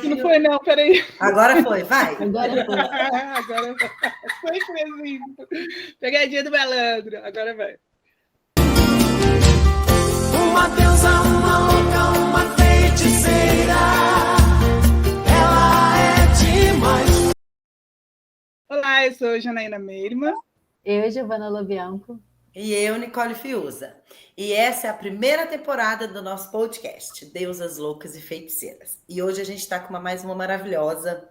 Não foi, não, peraí. Agora foi, vai. Agora foi assim. Pegadinha do malandro. Agora vai. Uma deusa, uma louca, uma feiticeira. Ela é demais. Olá, eu sou Janaína Meirima. Eu, Giovana Lobianco. E eu, Nicole Fiuza. E essa é a primeira temporada do nosso podcast, Deusas Loucas e Feiticeiras. E hoje a gente está com mais uma maravilhosa,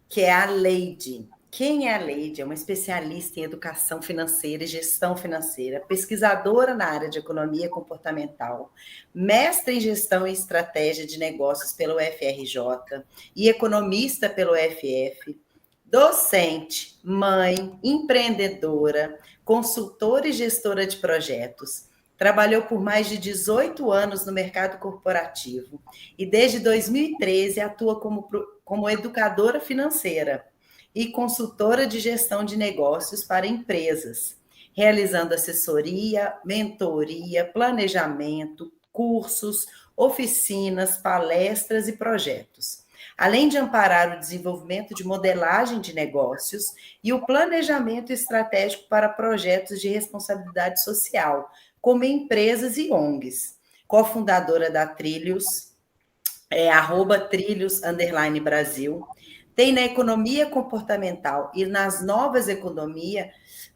que é a Leide. Quem é a Leide? É uma especialista em educação financeira e gestão financeira, pesquisadora na área de economia comportamental, mestre em gestão e estratégia de negócios pelo UFRJ e economista pelo UFF, docente, mãe, empreendedora, consultora e gestora de projetos. Trabalhou por mais de 18 anos no mercado corporativo e desde 2013 atua como educadora financeira e consultora de gestão de negócios para empresas, realizando assessoria, mentoria, planejamento, cursos, oficinas, palestras e projetos. Além de amparar o desenvolvimento de modelagem de negócios e o planejamento estratégico para projetos de responsabilidade social, como empresas e ONGs. Cofundadora da Trilhos, @trilhos_Brasil. Tem na economia comportamental e nas novas economias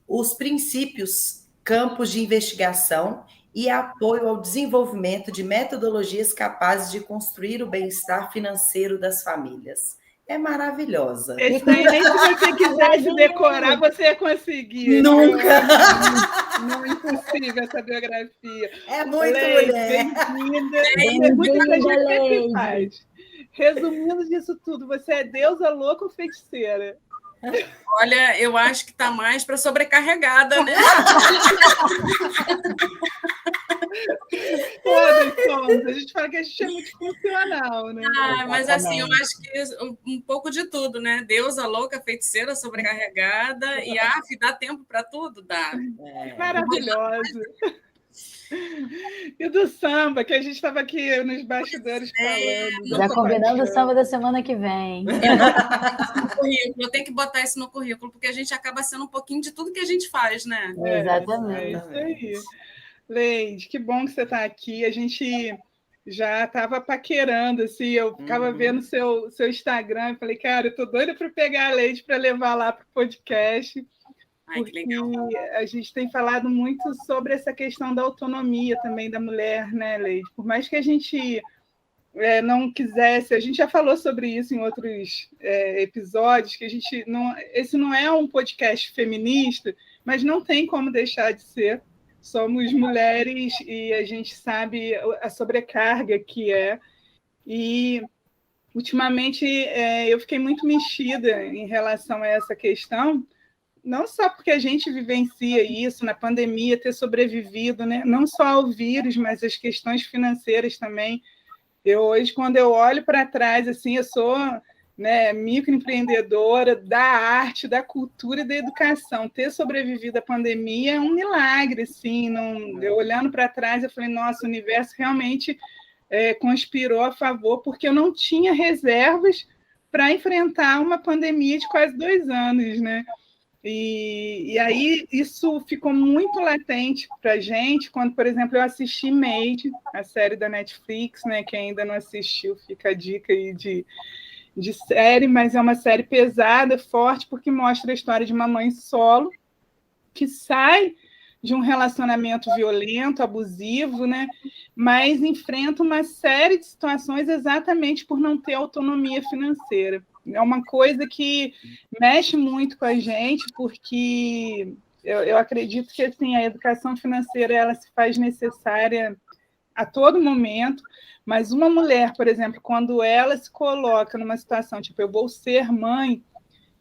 os princípios, campos de investigação e apoio ao desenvolvimento de metodologias capazes de construir o bem-estar financeiro das famílias. É maravilhosa. Esse daí, nem se você quisesse decorar, você ia conseguir. Nunca! Não é impossível essa biografia. É muito mulher. Bem-vinda. Bem-vinda, Leide. Resumindo disso tudo, você é deusa louca ou feiticeira? Olha, eu acho que está mais para sobrecarregada, né? Todas somos. A gente fala que a gente é multifuncional, né? Mas assim, eu acho que um pouco de tudo, né? Deusa louca, feiticeira, sobrecarregada e dá tempo para tudo? Dá. Maravilhoso. E do samba, que a gente estava aqui nos bastidores falando. Já combinando o samba da semana que vem. Eu tenho que botar isso no currículo, porque a gente acaba sendo um pouquinho de tudo que a gente faz, né? Exatamente. É isso aí. Leide, que bom que você está aqui. A gente já estava paquerando, assim, eu ficava vendo seu Instagram e falei, cara, eu estou doida para pegar a Leide para levar lá para o podcast. Porque a gente tem falado muito sobre essa questão da autonomia também da mulher, né, Leide? Por mais que a gente não quisesse, a gente já falou sobre isso em outros episódios, que a gente não, esse não é um podcast feminista, mas não tem como deixar de ser. Somos mulheres e a gente sabe a sobrecarga que é. E ultimamente eu fiquei muito mexida em relação a essa questão. Não só porque a gente vivencia isso, na pandemia, ter sobrevivido, né? Não só ao vírus, mas as questões financeiras também. Hoje, quando eu olho para trás, assim, eu sou microempreendedora da arte, da cultura e da educação. Ter sobrevivido à pandemia é um milagre. Assim, eu olhando para trás, eu falei, nossa, o universo realmente conspirou a favor, porque eu não tinha reservas para enfrentar uma pandemia de quase 2 anos, né? E aí isso ficou muito latente para a gente quando, por exemplo, eu assisti Made, a série da Netflix, né? Quem ainda não assistiu, fica a dica aí de série, mas é uma série pesada, forte, porque mostra a história de uma mãe solo que sai de um relacionamento violento, abusivo, né? Mas enfrenta uma série de situações exatamente por não ter autonomia financeira. É uma coisa que mexe muito com a gente, porque eu acredito que assim, a educação financeira ela se faz necessária a todo momento, mas uma mulher, por exemplo, quando ela se coloca numa situação tipo, eu vou ser mãe,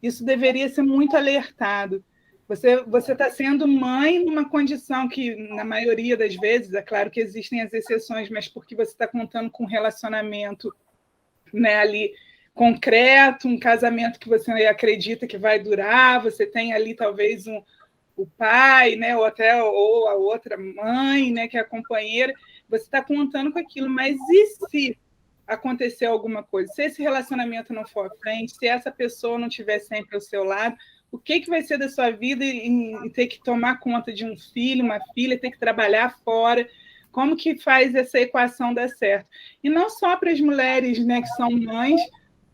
isso deveria ser muito alertado. Você está sendo mãe numa condição que, na maioria das vezes, é claro que existem as exceções, mas porque você está contando com um relacionamento, né, ali concreto, um casamento que você acredita que vai durar, você tem ali talvez o pai, né, ou a outra mãe, né, que é a companheira, você está contando com aquilo, mas e se acontecer alguma coisa, se esse relacionamento não for à frente, se essa pessoa não estiver sempre ao seu lado, o que vai ser da sua vida em ter que tomar conta de um filho, uma filha, ter que trabalhar fora? Como que faz essa equação dar certo? E não só para as mulheres, né, que são mães,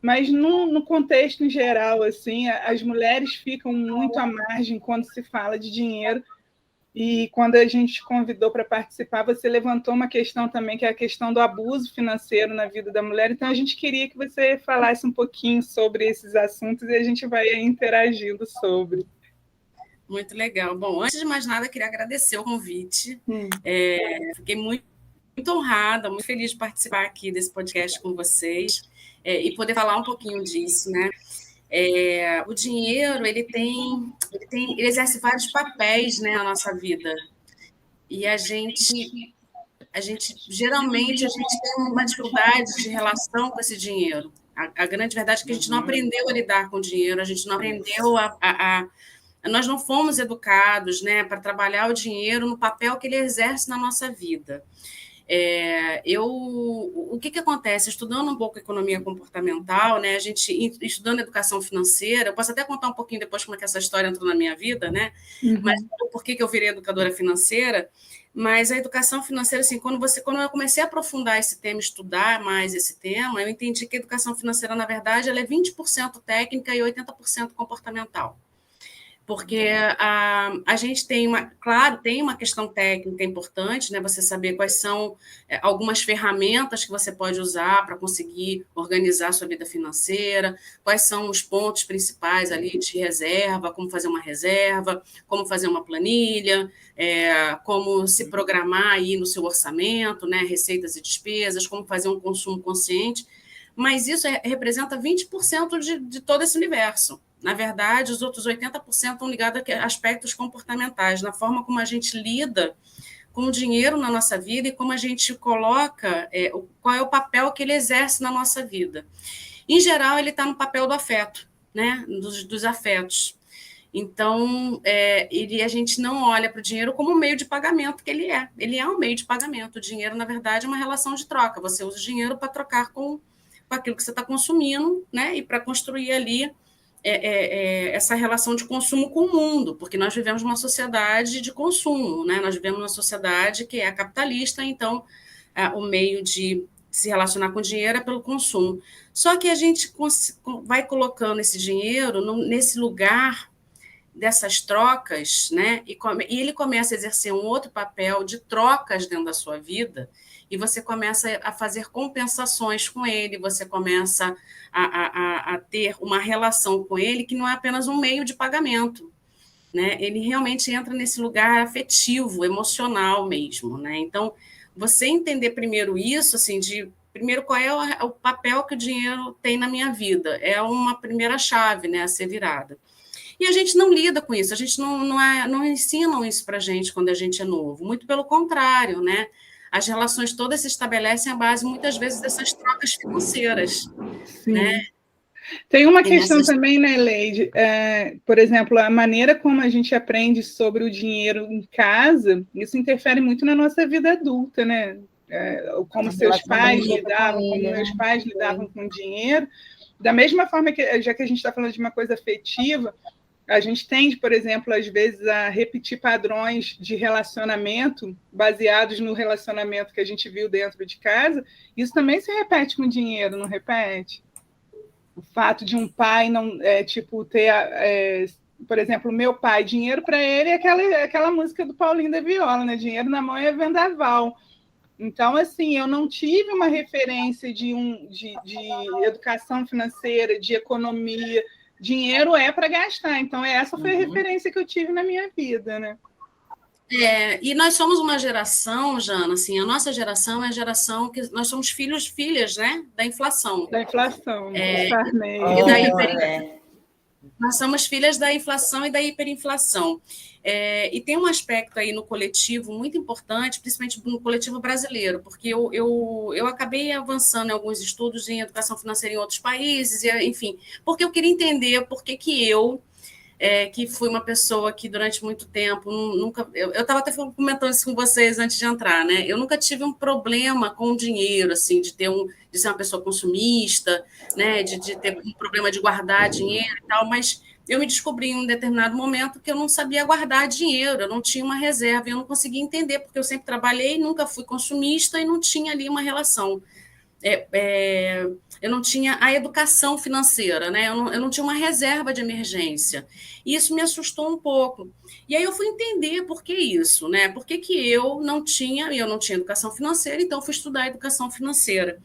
mas no contexto em geral, assim, as mulheres ficam muito à margem quando se fala de dinheiro. E quando a gente te convidou para participar, você levantou uma questão também, que é a questão do abuso financeiro na vida da mulher. Então, a gente queria que você falasse um pouquinho sobre esses assuntos e a gente vai interagindo sobre. Muito legal. Bom, antes de mais nada, queria agradecer o convite. Fiquei muito honrada, muito feliz de participar aqui desse podcast com vocês e poder falar um pouquinho disso, né? O dinheiro, ele exerce vários papéis, né, na nossa vida. E geralmente, a gente tem uma dificuldade de relação com esse dinheiro. A grande verdade é que a gente não aprendeu a lidar com o dinheiro, a gente não aprendeu nós não fomos educados, né, para trabalhar o dinheiro no papel que ele exerce na nossa vida. O que acontece? Estudando um pouco economia comportamental, né, a gente estudando educação financeira, eu posso até contar um pouquinho depois como é que essa história entrou na minha vida, né? Mas por que eu virei educadora financeira? Mas a educação financeira, assim, quando eu comecei a aprofundar esse tema, estudar mais esse tema, eu entendi que a educação financeira, na verdade, ela é 20% técnica e 80% comportamental. Porque a gente tem uma questão técnica importante, né? Você saber quais são algumas ferramentas que você pode usar para conseguir organizar a sua vida financeira, quais são os pontos principais ali de reserva, como fazer uma reserva, como fazer uma planilha, como se programar aí no seu orçamento, né? Receitas e despesas, como fazer um consumo consciente. Mas isso representa 20% de todo esse universo. Na verdade, os outros 80% estão ligados a aspectos comportamentais, na forma como a gente lida com o dinheiro na nossa vida e como a gente coloca, qual é o papel que ele exerce na nossa vida. Em geral, ele está no papel do afeto, né? dos afetos. Então, a gente não olha para o dinheiro como um meio de pagamento que ele é. Ele é um meio de pagamento. O dinheiro, na verdade, é uma relação de troca. Você usa o dinheiro para trocar com aquilo que você está consumindo, né? E para construir ali essa relação de consumo com o mundo, porque nós vivemos numa sociedade de consumo, né? Nós vivemos numa sociedade que é capitalista, então o meio de se relacionar com o dinheiro é pelo consumo. Só que a gente vai colocando esse dinheiro nesse lugar dessas trocas, né? E ele começa a exercer um outro papel de trocas dentro da sua vida, e você começa a fazer compensações com ele, você começa a ter uma relação com ele que não é apenas um meio de pagamento, né? Ele realmente entra nesse lugar afetivo, emocional mesmo, né? Então, você entender primeiro isso, assim, primeiro qual é o papel que o dinheiro tem na minha vida, é uma primeira chave, né, a ser virada. E a gente não lida com isso, a gente não ensinam isso para a gente quando a gente é novo, muito pelo contrário, né? As relações todas se estabelecem à base, muitas vezes, dessas trocas financeiras. Sim. Né? Tem uma questão também, né, Leide? Por exemplo, a maneira como a gente aprende sobre o dinheiro em casa, isso interfere muito na nossa vida adulta, né? Como seus pais lidavam, como meus pais lidavam com o dinheiro. Da mesma forma que, já que a gente está falando de uma coisa afetiva, a gente tende, por exemplo, às vezes, a repetir padrões de relacionamento baseados no relacionamento que a gente viu dentro de casa. Isso também se repete com dinheiro, não repete? O fato de um pai não ter, por exemplo, meu pai, dinheiro para ele é aquela música do Paulinho da Viola, né? Dinheiro na mão é vendaval. Então, assim, eu não tive uma referência de educação financeira, de economia. Dinheiro é para gastar, então essa foi a referência que eu tive na minha vida, né? E nós somos uma geração, Jana, assim, a nossa geração é a geração que nós somos filhas, né, da inflação. Da inflação, Nós somos filhas da inflação e da hiperinflação. E tem um aspecto aí no coletivo muito importante, principalmente no coletivo brasileiro, porque eu acabei avançando em alguns estudos em educação financeira em outros países, enfim, porque eu queria entender por que eu que fui uma pessoa que durante muito tempo nunca... Eu estava até comentando isso com vocês antes de entrar, né? Eu nunca tive um problema com o dinheiro, assim, de ser uma pessoa consumista, né? De ter um problema de guardar dinheiro e tal, mas eu me descobri em um determinado momento que eu não sabia guardar dinheiro, eu não tinha uma reserva, eu não conseguia entender, porque eu sempre trabalhei, nunca fui consumista e não tinha ali uma relação. Eu não tinha a educação financeira, né? Eu não tinha uma reserva de emergência. E isso me assustou um pouco. E aí eu fui entender por que isso, né? Por que eu não tinha educação financeira, então eu fui estudar educação financeira.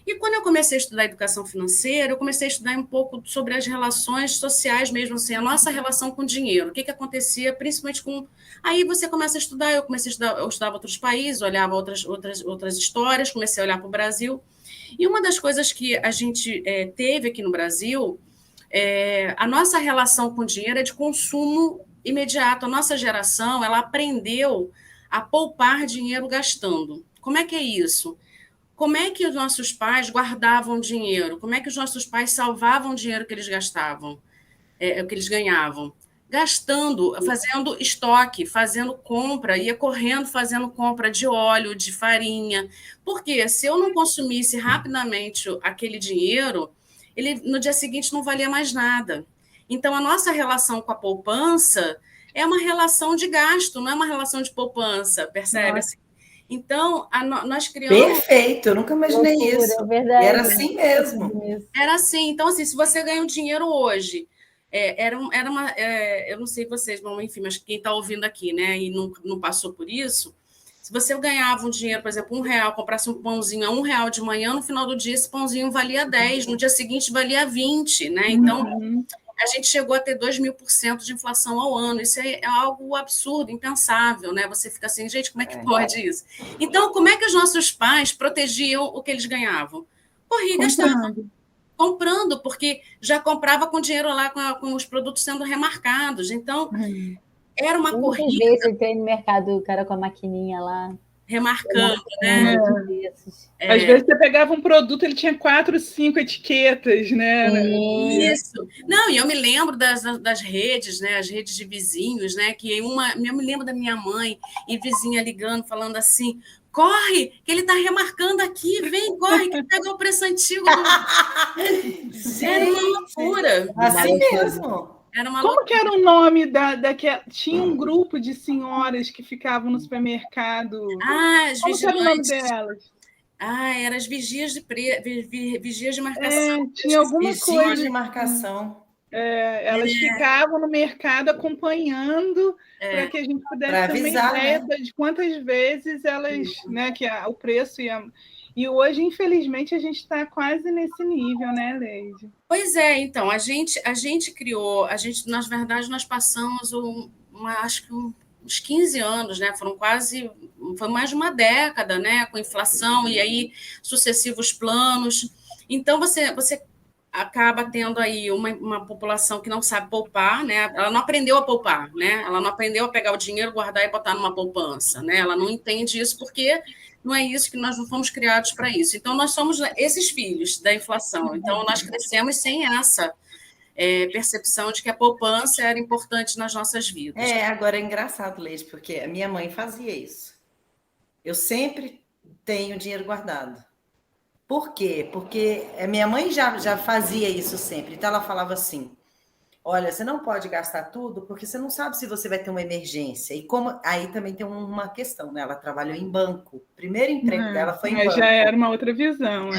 E quando eu comecei a estudar educação financeira, eu comecei a estudar um pouco sobre as relações sociais mesmo, assim, a nossa relação com o dinheiro, o que acontecia, principalmente com... Aí você começa a estudar, eu comecei a estudar, eu estudava outros países, olhava outras histórias, comecei a olhar para o Brasil. E uma das coisas que a gente teve aqui no Brasil, a nossa relação com o dinheiro é de consumo imediato. A nossa geração, ela aprendeu a poupar dinheiro gastando. Como é que é isso? Como é que os nossos pais guardavam dinheiro? Como é que os nossos pais salvavam o dinheiro que eles gastavam, que eles ganhavam? Gastando, fazendo estoque, fazendo compra, ia correndo fazendo compra de óleo, de farinha. Porque se eu não consumisse rapidamente aquele dinheiro, ele no dia seguinte não valia mais nada. Então, a nossa relação com a poupança é uma relação de gasto, não é uma relação de poupança, percebe? Assim, então, nós criamos... Perfeito, eu nunca imaginei isso. É verdade. Era assim mesmo. Era assim. Então, assim, se você ganha um dinheiro hoje, eu não sei vocês, bom, enfim, mas quem está ouvindo aqui, né, e não passou por isso, se você ganhava um dinheiro, por exemplo, R$1, comprasse um pãozinho a R$1 de manhã, no final do dia esse pãozinho valia 10, no dia seguinte valia 20, né? Então, a gente chegou a ter 2.000% de inflação ao ano. Isso é algo absurdo, impensável, né? Você fica assim, gente, como é que pode isso? Então, como é que os nossos pais protegiam o que eles ganhavam? Corria e gastava. Comprando, porque já comprava com dinheiro lá, com os produtos sendo remarcados. Então, era uma corrida. Muitas vezes eu entrei no mercado, o cara com a maquininha lá. Remarcando, né? Às vezes você pegava um produto, ele tinha 4, 5 etiquetas, né? Isso. Não, e eu me lembro das redes, né? As redes de vizinhos, né? Que eu me lembro da minha mãe e vizinha ligando, falando assim: corre, que ele está remarcando aqui, vem, corre, que pegou o preço antigo. Era uma loucura. Assim mesmo. Como que era o nome tinha um grupo de senhoras que ficavam no supermercado? As Como que era o nome delas? Eram as vigias de marcação. Tinha alguma coisa de marcação. Elas ficavam no mercado acompanhando para que a gente pudesse ter uma ideia, né, de quantas vezes elas, né, que o preço ia... E hoje, infelizmente, a gente está quase nesse nível, né, Leide? Pois é, então, a gente criou, na verdade, nós passamos acho que uns 15 anos, né? Foi mais de uma década, né? Com inflação e aí sucessivos planos. Então, você acaba tendo aí uma população que não sabe poupar, né? Ela não aprendeu a poupar, né? Ela não aprendeu a pegar o dinheiro, guardar e botar numa poupança, né? Ela não entende isso porque não é isso, que nós não fomos criados para isso. Então, nós somos esses filhos da inflação. Então, nós crescemos sem essa percepção de que a poupança era importante nas nossas vidas. Agora é engraçado, Leite, porque a minha mãe fazia isso. Eu sempre tenho dinheiro guardado. Por quê? Porque a minha mãe já fazia isso sempre. Então, ela falava assim: olha, você não pode gastar tudo porque você não sabe se você vai ter uma emergência. E como aí também tem uma questão, né? Ela trabalhou em banco. O primeiro emprego dela foi em banco. Já era uma outra visão.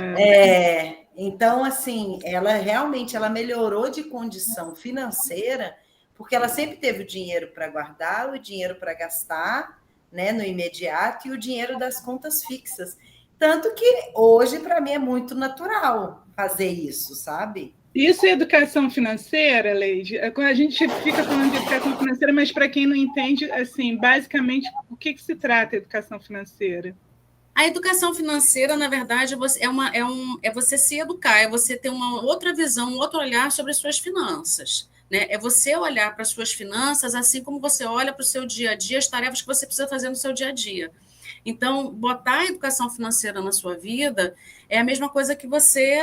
Então, assim, ela realmente melhorou de condição financeira porque ela sempre teve o dinheiro para guardar, o dinheiro para gastar, né, no imediato, e o dinheiro das contas fixas. Tanto que hoje, para mim, é muito natural fazer isso, sabe? Isso é educação financeira, Leide? A gente fica falando de educação financeira, mas para quem não entende, assim, basicamente, o que se trata a educação financeira? A educação financeira, na verdade, é você se educar, é você ter uma outra visão, um outro olhar sobre as suas finanças, né? É você olhar para as suas finanças assim como você olha para o seu dia a dia, as tarefas que você precisa fazer no seu dia a dia. Então, botar a educação financeira na sua vida é a mesma coisa que você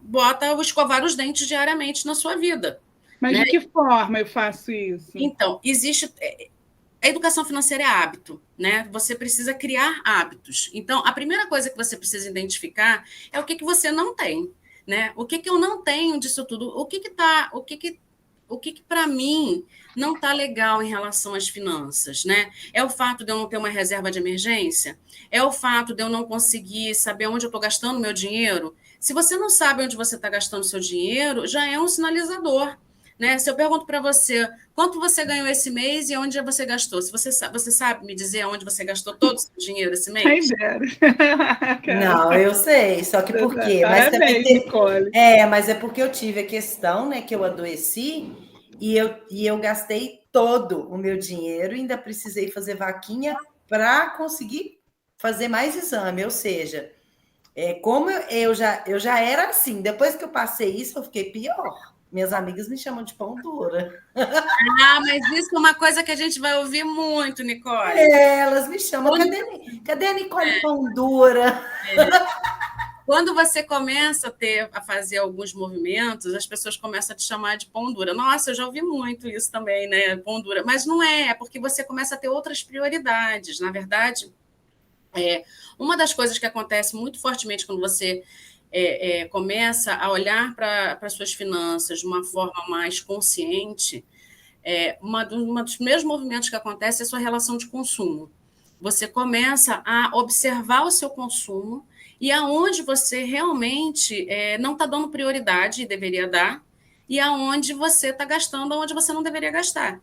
bota escovar os dentes diariamente na sua vida. Mas né? de que forma eu faço isso? Então, existe. A educação financeira é hábito, né? Você precisa criar hábitos. Então, a primeira coisa que você precisa identificar é o que você não tem, né? O que eu não tenho disso tudo? O que para mim não está legal em relação às finanças, né? É o fato de eu não ter uma reserva de emergência? É o fato de eu não conseguir saber onde eu estou gastando meu dinheiro? Se você não sabe onde você está gastando seu dinheiro, já é um sinalizador, né? Se eu pergunto para você quanto você ganhou esse mês e onde você gastou, se você sabe me dizer onde você gastou todo o seu dinheiro esse Quem mês? dera. Não, eu sei, só que por quê? Mas também Parabéns, Nicole. mas é porque eu tive a questão, né, que eu adoeci e eu gastei todo o meu dinheiro e ainda precisei fazer vaquinha para conseguir fazer mais exame, ou seja, como eu já era assim, depois que eu passei isso, eu fiquei pior. Minhas amigas me chamam de pão dura. Ah, mas isso é uma coisa que a gente vai ouvir muito, Nicole. Elas me chamam, cadê a Nicole pão dura? Quando você começa a fazer alguns movimentos, as pessoas começam a te chamar de pão dura. Nossa, eu já ouvi muito isso também, né? Pão dura. Mas não é porque você começa a ter outras prioridades. Na verdade, uma das coisas que acontece muito fortemente quando você começa a olhar para as suas finanças de uma forma mais consciente, uma dos primeiros movimentos que acontece é a sua relação de consumo. Você começa a observar o seu consumo e aonde você realmente não está dando prioridade e deveria dar, e aonde você está gastando onde você não deveria gastar.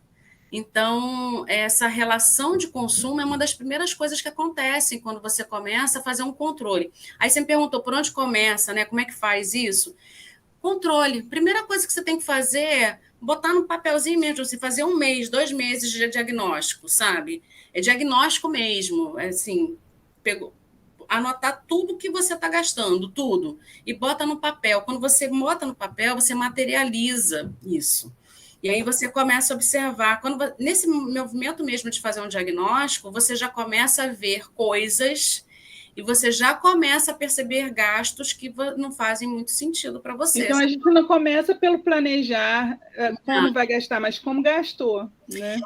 Então, essa relação de consumo é uma das primeiras coisas que acontecem quando você começa a fazer um controle. Aí você me perguntou por onde começa, né? Como é que faz isso? Controle. Primeira coisa que você tem que fazer é botar no papelzinho mesmo, assim, fazer 1 mês, 2 meses de diagnóstico, sabe? É diagnóstico mesmo, assim, anotar tudo que você está gastando, tudo, e bota no papel. Quando você bota no papel, você materializa isso. E aí você começa a observar. Nesse movimento mesmo de fazer um diagnóstico, você já começa a ver coisas e você já começa a perceber gastos que não fazem muito sentido para você. Então, a gente não começa pelo planejar como vai gastar, mas como gastou, né?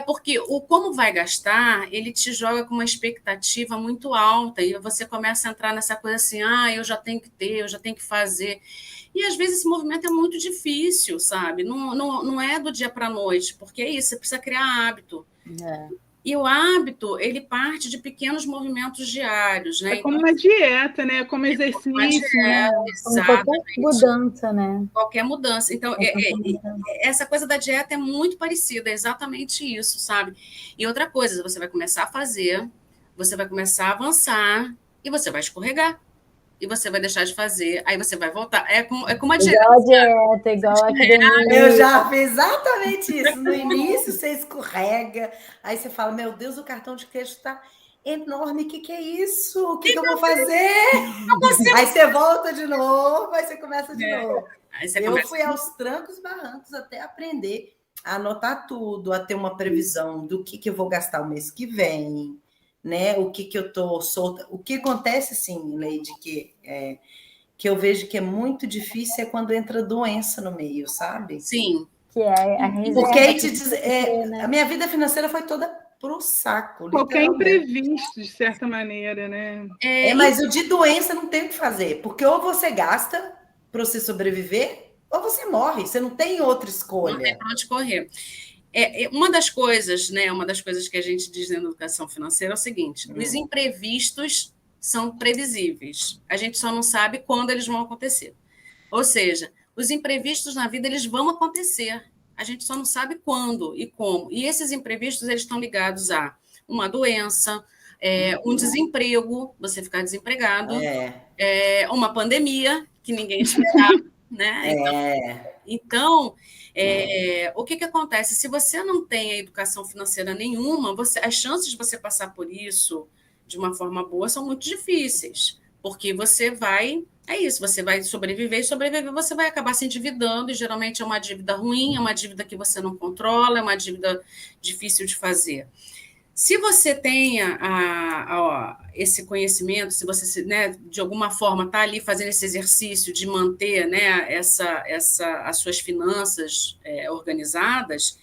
Porque o como vai gastar, ele te joga com uma expectativa muito alta e você começa a entrar nessa coisa assim, eu já tenho que ter, eu já tenho que fazer. E, às vezes, esse movimento é muito difícil, sabe? Não é do dia para a noite, porque é isso, você precisa criar hábito. E o hábito, ele parte de pequenos movimentos diários, né? É como uma dieta, né? Como exercício, né? Como qualquer mudança, né? Qualquer mudança. Então, essa coisa da dieta é muito parecida, é exatamente isso, sabe? E outra coisa, você vai começar a fazer, você vai começar a avançar e você vai escorregar. E você vai deixar de fazer, aí você vai voltar. É como a dieta. Igual a dieta, igual a academia. Eu já fiz exatamente isso. No início, você escorrega, aí você fala, meu Deus, o cartão de crédito está enorme, o que é isso? O que eu vou fazer? Aí você volta de novo, aí você começa de novo. Eu fui aos trancos e barrancos até aprender a anotar tudo, a ter uma previsão do que eu vou gastar o mês que vem, né? O que eu estou solta. O que acontece, sim, Leide, que eu vejo que é muito difícil é quando entra doença no meio, sabe? Sim. Que é a reserva. Porque aí te diz, a minha vida financeira foi toda pro saco. Qualquer imprevisto, de certa maneira, né? Mas o de doença não tem o que fazer, porque ou você gasta para você sobreviver, ou você morre. Você não tem outra escolha. Não tem para onde correr. Uma das coisas, né? Uma das coisas que a gente diz na educação financeira é o seguinte: os imprevistos são previsíveis. A gente só não sabe quando eles vão acontecer. Ou seja, os imprevistos na vida eles vão acontecer. A gente só não sabe quando e como. E esses imprevistos eles estão ligados a uma doença, um desemprego, você ficar desempregado, uma pandemia que ninguém esperava, né? Então, o que acontece? Se você não tem a educação financeira nenhuma, as chances de você passar por isso de uma forma boa são muito difíceis, porque você vai... você vai sobreviver, você vai acabar se endividando, e geralmente é uma dívida ruim, é uma dívida que você não controla, é uma dívida difícil de fazer. Se você tenha esse conhecimento, se você, né, de alguma forma está ali fazendo esse exercício de manter, né, as suas finanças organizadas,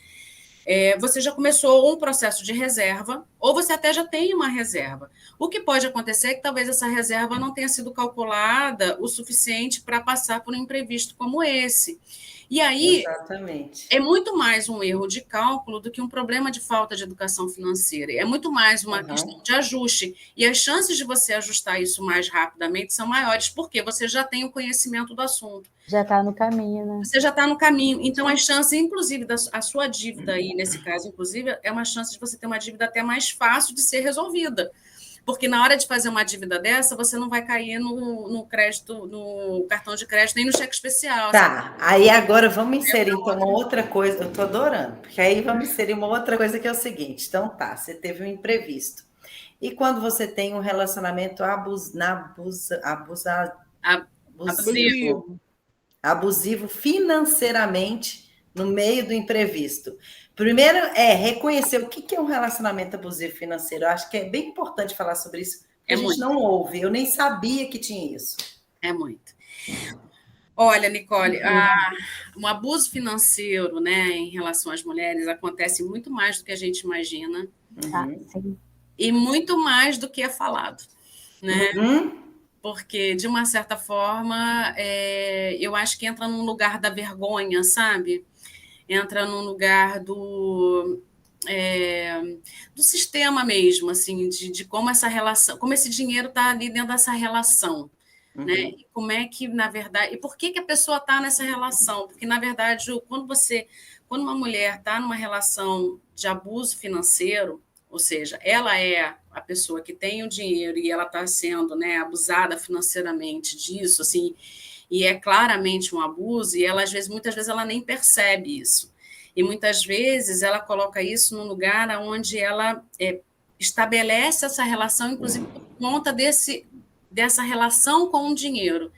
você já começou um processo de reserva, ou você até já tem uma reserva. O que pode acontecer é que talvez essa reserva não tenha sido calculada o suficiente para passar por um imprevisto como esse. E aí, exatamente, é muito mais um erro de cálculo do que um problema de falta de educação financeira. É muito mais uma questão de ajuste. E as chances de você ajustar isso mais rapidamente são maiores, porque você já tem o conhecimento do assunto. Já está no caminho, né? Você já está no caminho. Então, as chances, inclusive, a sua dívida aí, nesse caso, inclusive, é uma chance de você ter uma dívida até mais fácil de ser resolvida. Porque na hora de fazer uma dívida dessa, você não vai cair no crédito, no cartão de crédito, nem no cheque especial. Tá, aí agora vamos inserir então uma outra coisa, eu tô adorando, porque aí vamos inserir uma outra coisa que é o seguinte, então tá, você teve um imprevisto. E quando você tem um relacionamento abusivo financeiramente no meio do imprevisto. Primeiro reconhecer o que é um relacionamento abusivo financeiro. Eu acho que é bem importante falar sobre isso, porque a gente não ouve. Eu nem sabia que tinha isso. É muito. Olha, Nicole, um abuso financeiro, né, em relação às mulheres acontece muito mais do que a gente imagina. Sim. E muito mais do que é falado, né? Porque, de uma certa forma, eu acho que entra num lugar da vergonha, sabe? Entra num lugar do sistema mesmo, assim, de como essa relação, como esse dinheiro está ali dentro dessa relação, né? E como é que, na verdade, e por que a pessoa está nessa relação? Porque, na verdade, quando uma mulher está numa relação de abuso financeiro, ou seja, ela é a pessoa que tem o dinheiro e ela está sendo, né, abusada financeiramente disso, assim, e é claramente um abuso, e ela, muitas vezes, ela nem percebe isso. E muitas vezes ela coloca isso num lugar onde ela estabelece essa relação, inclusive por conta dessa relação com o dinheiro.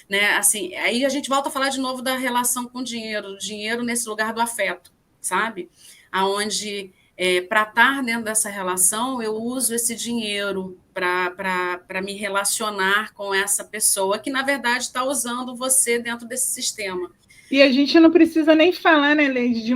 Né? Assim, aí a gente volta a falar de novo da relação com o dinheiro nesse lugar do afeto, sabe? Aonde, para estar dentro dessa relação, eu uso esse dinheiro para me relacionar com essa pessoa que, na verdade, está usando você dentro desse sistema. E a gente não precisa nem falar, né, Leide, de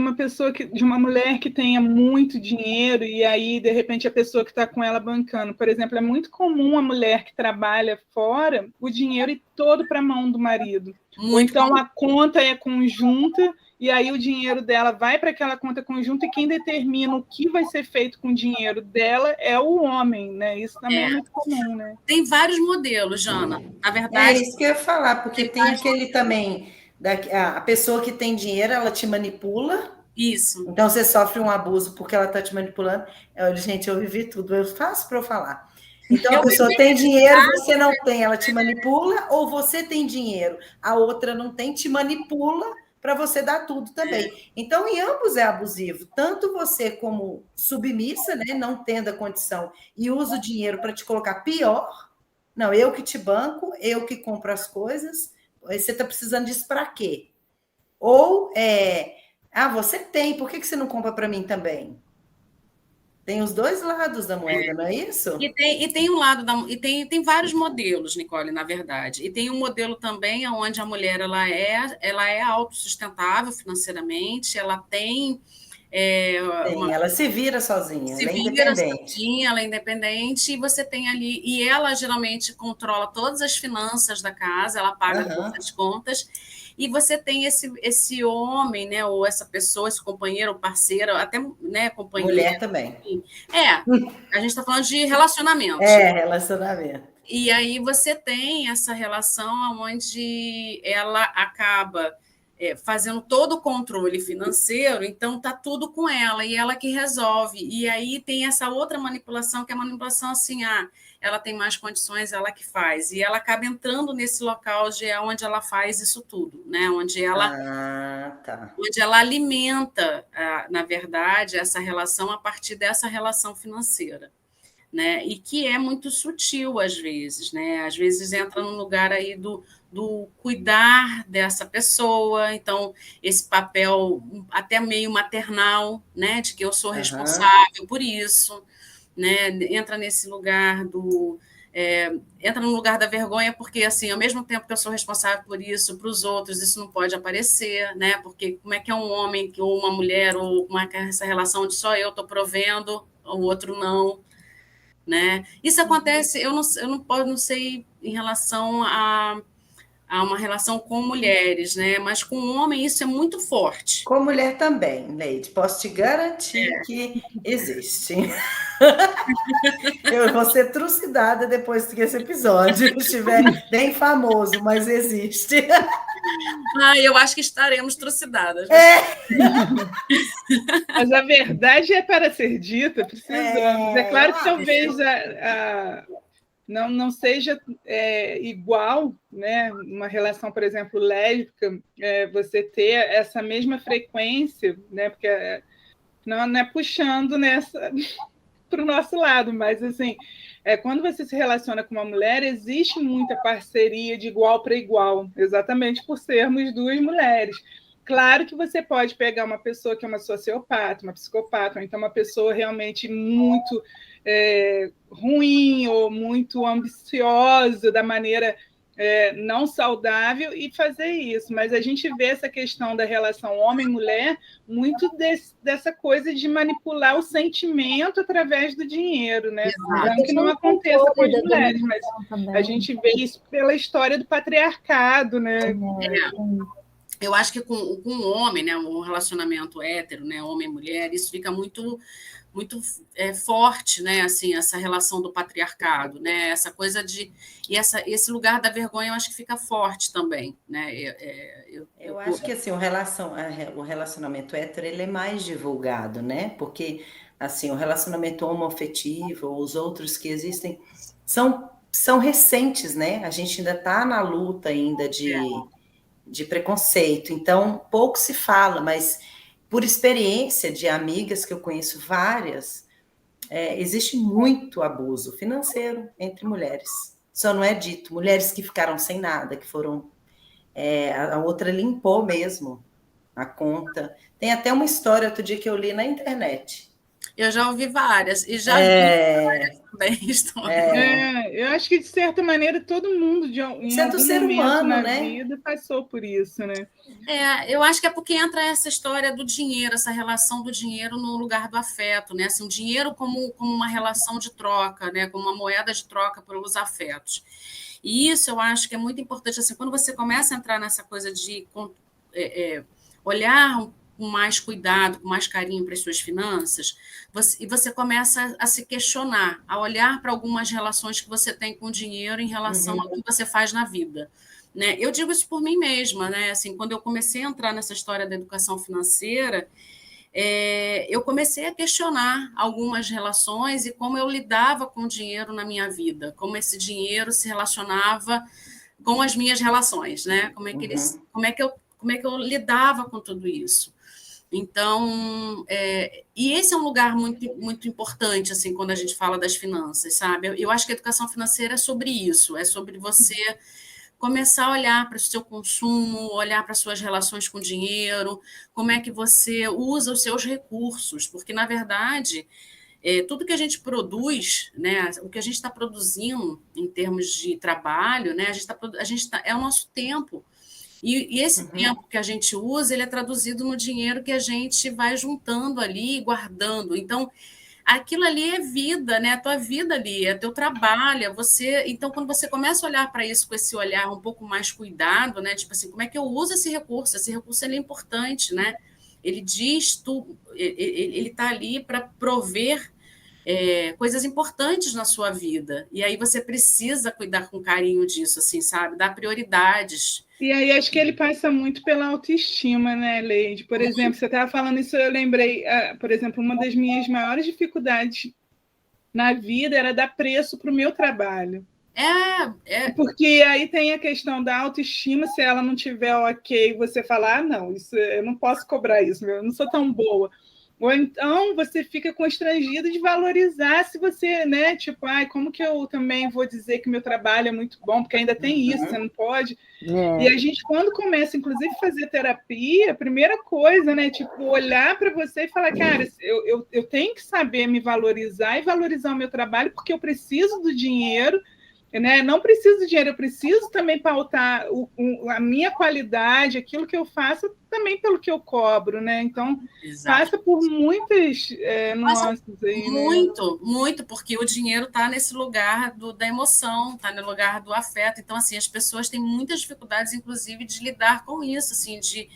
uma mulher que tenha muito dinheiro e aí, de repente, a pessoa que está com ela bancando. Por exemplo, é muito comum a mulher que trabalha fora, o dinheiro ir todo para a mão do marido. Ou então a conta é conjunta e aí o dinheiro dela vai para aquela conta conjunta e quem determina o que vai ser feito com o dinheiro dela é o homem, né? Isso também é muito comum, né? Tem vários modelos, Jana. Na verdade... É isso que eu ia falar, porque tem aquele também... A pessoa que tem dinheiro, ela te manipula. Isso. Então, você sofre um abuso porque ela está te manipulando. Gente, eu vivi tudo. Eu faço para eu falar. Então, a pessoa tem dinheiro, você não tem, ela te manipula, ou você tem dinheiro, a outra não tem, te manipula para você dar tudo também. Então, em ambos é abusivo. Tanto você como submissa, né, não tendo a condição, e usa o dinheiro para te colocar pior. Não, eu que te banco, eu que compro as coisas... Você está precisando disso para quê? Ou você tem, por que você não compra para mim também? Tem os dois lados da moeda, não é isso? E tem um lado tem vários modelos, Nicole, na verdade. E tem um modelo também onde a mulher ela é autossustentável financeiramente, ela tem ela se vira sozinha, ela é independente. Ela é independente, e você tem ali, e ela geralmente controla todas as finanças da casa, ela paga todas as contas, e você tem esse homem, né, ou essa pessoa, esse companheiro, ou parceiro, até, né, companheiro. Mulher também. A gente está falando de relacionamento. Relacionamento. E aí você tem essa relação onde ela acaba... fazendo todo o controle financeiro, então está tudo com ela, e ela que resolve. E aí tem essa outra manipulação, que é a manipulação assim, ela tem mais condições, ela que faz. E ela acaba entrando nesse local onde ela faz isso tudo, né? Onde ela alimenta, na verdade, essa relação a partir dessa relação financeira. Né? E que é muito sutil às vezes, né? Às vezes entra num lugar aí do cuidar dessa pessoa, então esse papel até meio maternal, né? De que eu sou responsável por isso, né? Entra nesse lugar entra no lugar da vergonha, porque, assim, ao mesmo tempo que eu sou responsável por isso, para os outros, isso não pode aparecer, né? Porque como é que é um homem ou uma mulher, ou como é que é essa relação de só eu estou provendo, o outro não, né? Isso acontece, não sei em relação a uma relação com mulheres, né? Mas com homem isso é muito forte. Com mulher também, Neide. Posso te garantir que existe. Eu vou ser trucidada depois que esse episódio estiver bem famoso, mas existe. Eu acho que estaremos trucidadas. Mas a verdade é para ser dita, precisamos. É claro que talvez não seja igual, né? Uma relação, por exemplo, lésbica, você ter essa mesma frequência, né? Porque não é puxando para o nosso lado, mas assim, quando você se relaciona com uma mulher, existe muita parceria de igual para igual, exatamente por sermos duas mulheres. Claro que você pode pegar uma pessoa que é uma sociopata, uma psicopata, ou então uma pessoa realmente muito ruim ou muito ambiciosa, da maneira não saudável, e fazer isso. Mas a gente vê essa questão da relação homem-mulher muito dessa coisa de manipular o sentimento através do dinheiro, né? Não que não aconteça com as mulheres, mas a gente vê isso pela história do patriarcado, né? Eu acho que com o homem, né, um relacionamento hétero, né, homem e mulher, isso fica muito forte, né, assim, essa relação do patriarcado, né, essa coisa esse lugar da vergonha, eu acho que fica forte também, né. Eu acho que assim o relacionamento hétero ele é mais divulgado, né, porque assim o relacionamento homoafetivo, os outros que existem são recentes, né. A gente ainda está na luta ainda de preconceito, então pouco se fala, mas por experiência de amigas que eu conheço várias, existe muito abuso financeiro entre mulheres. Só não é dito. Mulheres que ficaram sem nada, que foram... a outra limpou mesmo a conta. Tem até uma história outro dia que eu li na internet. Eu já ouvi várias, e já vi várias também. Eu acho que, de certa maneira, todo mundo, em algum ser momento humano, na né? vida, passou por isso, né? Eu acho que é porque entra essa história do dinheiro, essa relação do dinheiro no lugar do afeto, né? Assim, o dinheiro como uma relação de troca, né? Como uma moeda de troca pelos afetos. E isso eu acho que é muito importante, assim, quando você começa a entrar nessa coisa de olhar com mais cuidado, com mais carinho para as suas finanças, você começa a se questionar, a olhar para algumas relações que você tem com o dinheiro em relação ao que você faz na vida. Né? Eu digo isso por mim mesma, né? Assim, quando eu comecei a entrar nessa história da educação financeira, eu comecei a questionar algumas relações e como eu lidava com o dinheiro na minha vida, como esse dinheiro se relacionava com as minhas relações, né? Como é que eu lidava com tudo isso. Então, e esse é um lugar muito, muito importante, assim, quando a gente fala das finanças, sabe? Eu acho que a educação financeira é sobre isso, é sobre você começar a olhar para o seu consumo, olhar para as suas relações com o dinheiro, como é que você usa os seus recursos, porque, na verdade, tudo que a gente produz, né, o que a gente está produzindo em termos de trabalho, né, é o nosso tempo. E esse tempo que a gente usa, ele é traduzido no dinheiro que a gente vai juntando ali e guardando. Então, aquilo ali é vida, né? A tua vida ali, é teu trabalho, é você. Então, quando você começa a olhar para isso com esse olhar um pouco mais cuidado, né? Tipo assim, como é que eu uso esse recurso? Esse recurso ele é importante, né? Ele ele está ali para prover coisas importantes na sua vida. E aí você precisa cuidar com carinho disso, assim, sabe? Dar prioridades. E aí acho que ele passa muito pela autoestima, né, Leide? Por exemplo, você estava falando isso, eu lembrei, por exemplo, uma das minhas maiores dificuldades na vida era dar preço para o meu trabalho. Porque aí tem a questão da autoestima, se ela não tiver ok, você falar, não, isso, eu não posso cobrar isso, eu não sou tão boa. Ou então você fica constrangido de valorizar se você, né? Tipo, ai, como que eu também vou dizer que meu trabalho é muito bom? Porque ainda tem isso, você não pode. E a gente, quando começa, inclusive, a fazer terapia, a primeira coisa, né? Tipo, olhar para você e falar, cara, eu tenho que saber me valorizar e valorizar o meu trabalho, porque eu preciso do dinheiro, né? Não preciso de dinheiro, eu preciso também pautar a minha qualidade, aquilo que eu faço, também pelo que eu cobro, né? Então, passa por muitas nuances aí, muito, né? Muito, porque o dinheiro está nesse lugar da emoção, está no lugar do afeto. Então, assim, as pessoas têm muitas dificuldades, inclusive, de lidar com isso, assim, de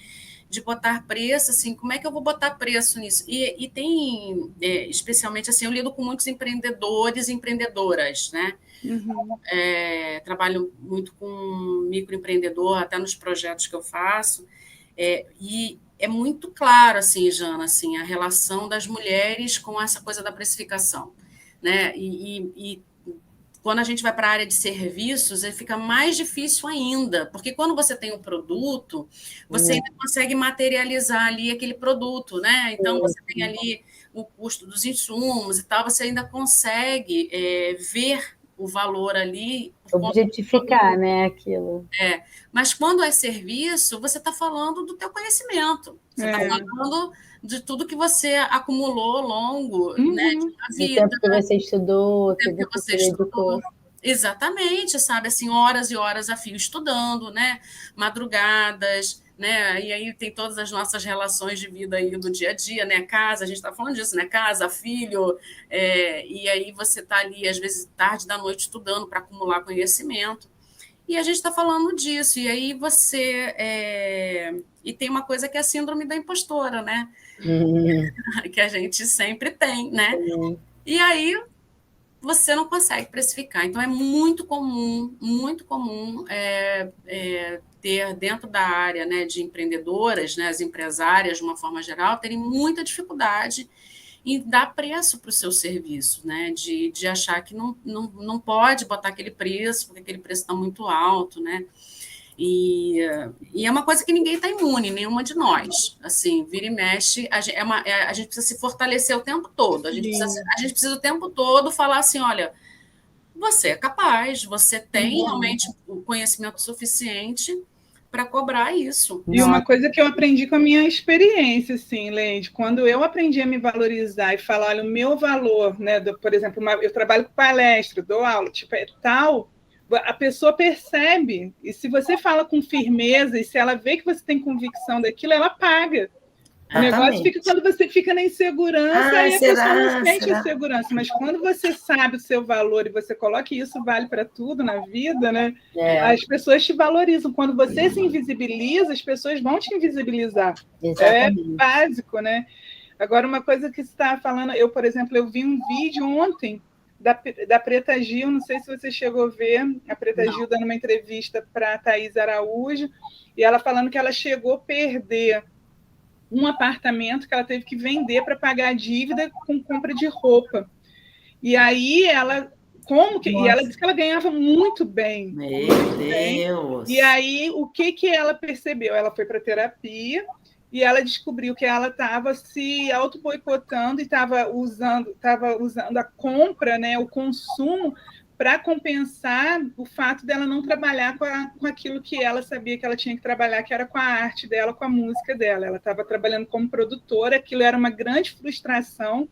botar preço, assim, como é que eu vou botar preço nisso? E tem, especialmente, assim, eu lido com muitos empreendedores e empreendedoras, né? Trabalho muito com microempreendedor, até nos projetos que eu faço, e é muito claro, assim, Jana, assim, a relação das mulheres com essa coisa da precificação, né? E quando a gente vai para a área de serviços, fica mais difícil ainda, porque quando você tem um produto, você ainda consegue materializar ali aquele produto, né? Então, você tem ali o custo dos insumos e tal, você ainda consegue ver o valor ali. Objetificar, né, aquilo. Mas quando é serviço, você está falando do teu conhecimento. Você está falando de tudo que você acumulou ao longo, né, da vida. O tempo que você estudou, o tempo que você estudou. Exatamente, sabe? Assim, horas e horas a fio estudando, né? Madrugadas, né? E aí tem todas as nossas relações de vida aí do dia a dia, né? Casa, a gente está falando disso, né? Casa, filho, e aí você está ali, às vezes, tarde da noite estudando para acumular conhecimento. E a gente está falando disso. E aí você... E tem uma coisa que é a síndrome da impostora, né? Que a gente sempre tem, né? E aí você não consegue precificar. Então, é muito comum ter dentro da área, né, de empreendedoras, né, as empresárias, de uma forma geral, terem muita dificuldade em dar preço para o seu serviço, né, de achar que não pode botar aquele preço, porque aquele preço está muito alto, né? E é uma coisa que ninguém está imune, nenhuma de nós. Assim, vira e mexe, a gente precisa se fortalecer o tempo todo. A gente precisa o tempo todo falar assim, olha, você é capaz, você tem realmente o conhecimento suficiente para cobrar isso. E uma coisa que eu aprendi com a minha experiência, assim, Leide, quando eu aprendi a me valorizar e falar, olha, o meu valor, né, por exemplo, eu trabalho com palestra, dou aula, tipo, tal... A pessoa percebe, e se você fala com firmeza, e se ela vê que você tem convicção daquilo, ela paga. O negócio fica quando você fica na insegurança, aí a pessoa não sente insegurança. Mas quando você sabe o seu valor e você coloca, e isso vale para tudo na vida, né? As pessoas te valorizam. Quando você se invisibiliza, as pessoas vão te invisibilizar. Exatamente. É básico, né? Agora, uma coisa que você está falando, eu, por exemplo, eu vi um vídeo ontem da Preta Gil, não sei se você chegou a ver, a Preta Gil dando uma entrevista para a Thaís Araújo, e ela falando que ela chegou a perder um apartamento que ela teve que vender para pagar a dívida com compra de roupa. E aí ela... E ela disse que ela ganhava muito bem. Meu Deus! E aí, o que ela percebeu? Ela foi para terapia, e ela descobriu que ela estava se auto-boicotando e estava usando a compra, né, o consumo, para compensar o fato dela não trabalhar com aquilo que ela sabia que ela tinha que trabalhar, que era com a arte dela, com a música dela. Ela estava trabalhando como produtora, aquilo era uma grande frustração,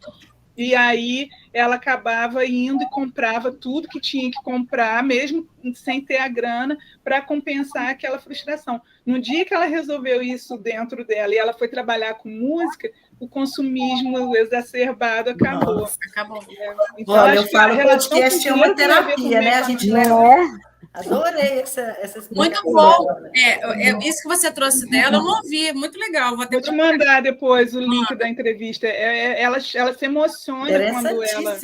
e aí ela acabava indo e comprava tudo que tinha que comprar, mesmo sem ter a grana, para compensar aquela frustração. No dia que ela resolveu isso dentro dela e ela foi trabalhar com música, o consumismo exacerbado acabou. Acabou. Então, olha, eu falo que o podcast é uma terapia, né? A gente adorei essas muito bom. Isso que você trouxe dela, eu não ouvi, muito legal. Vou te mandar depois o link da entrevista. Ela se emociona quando ela...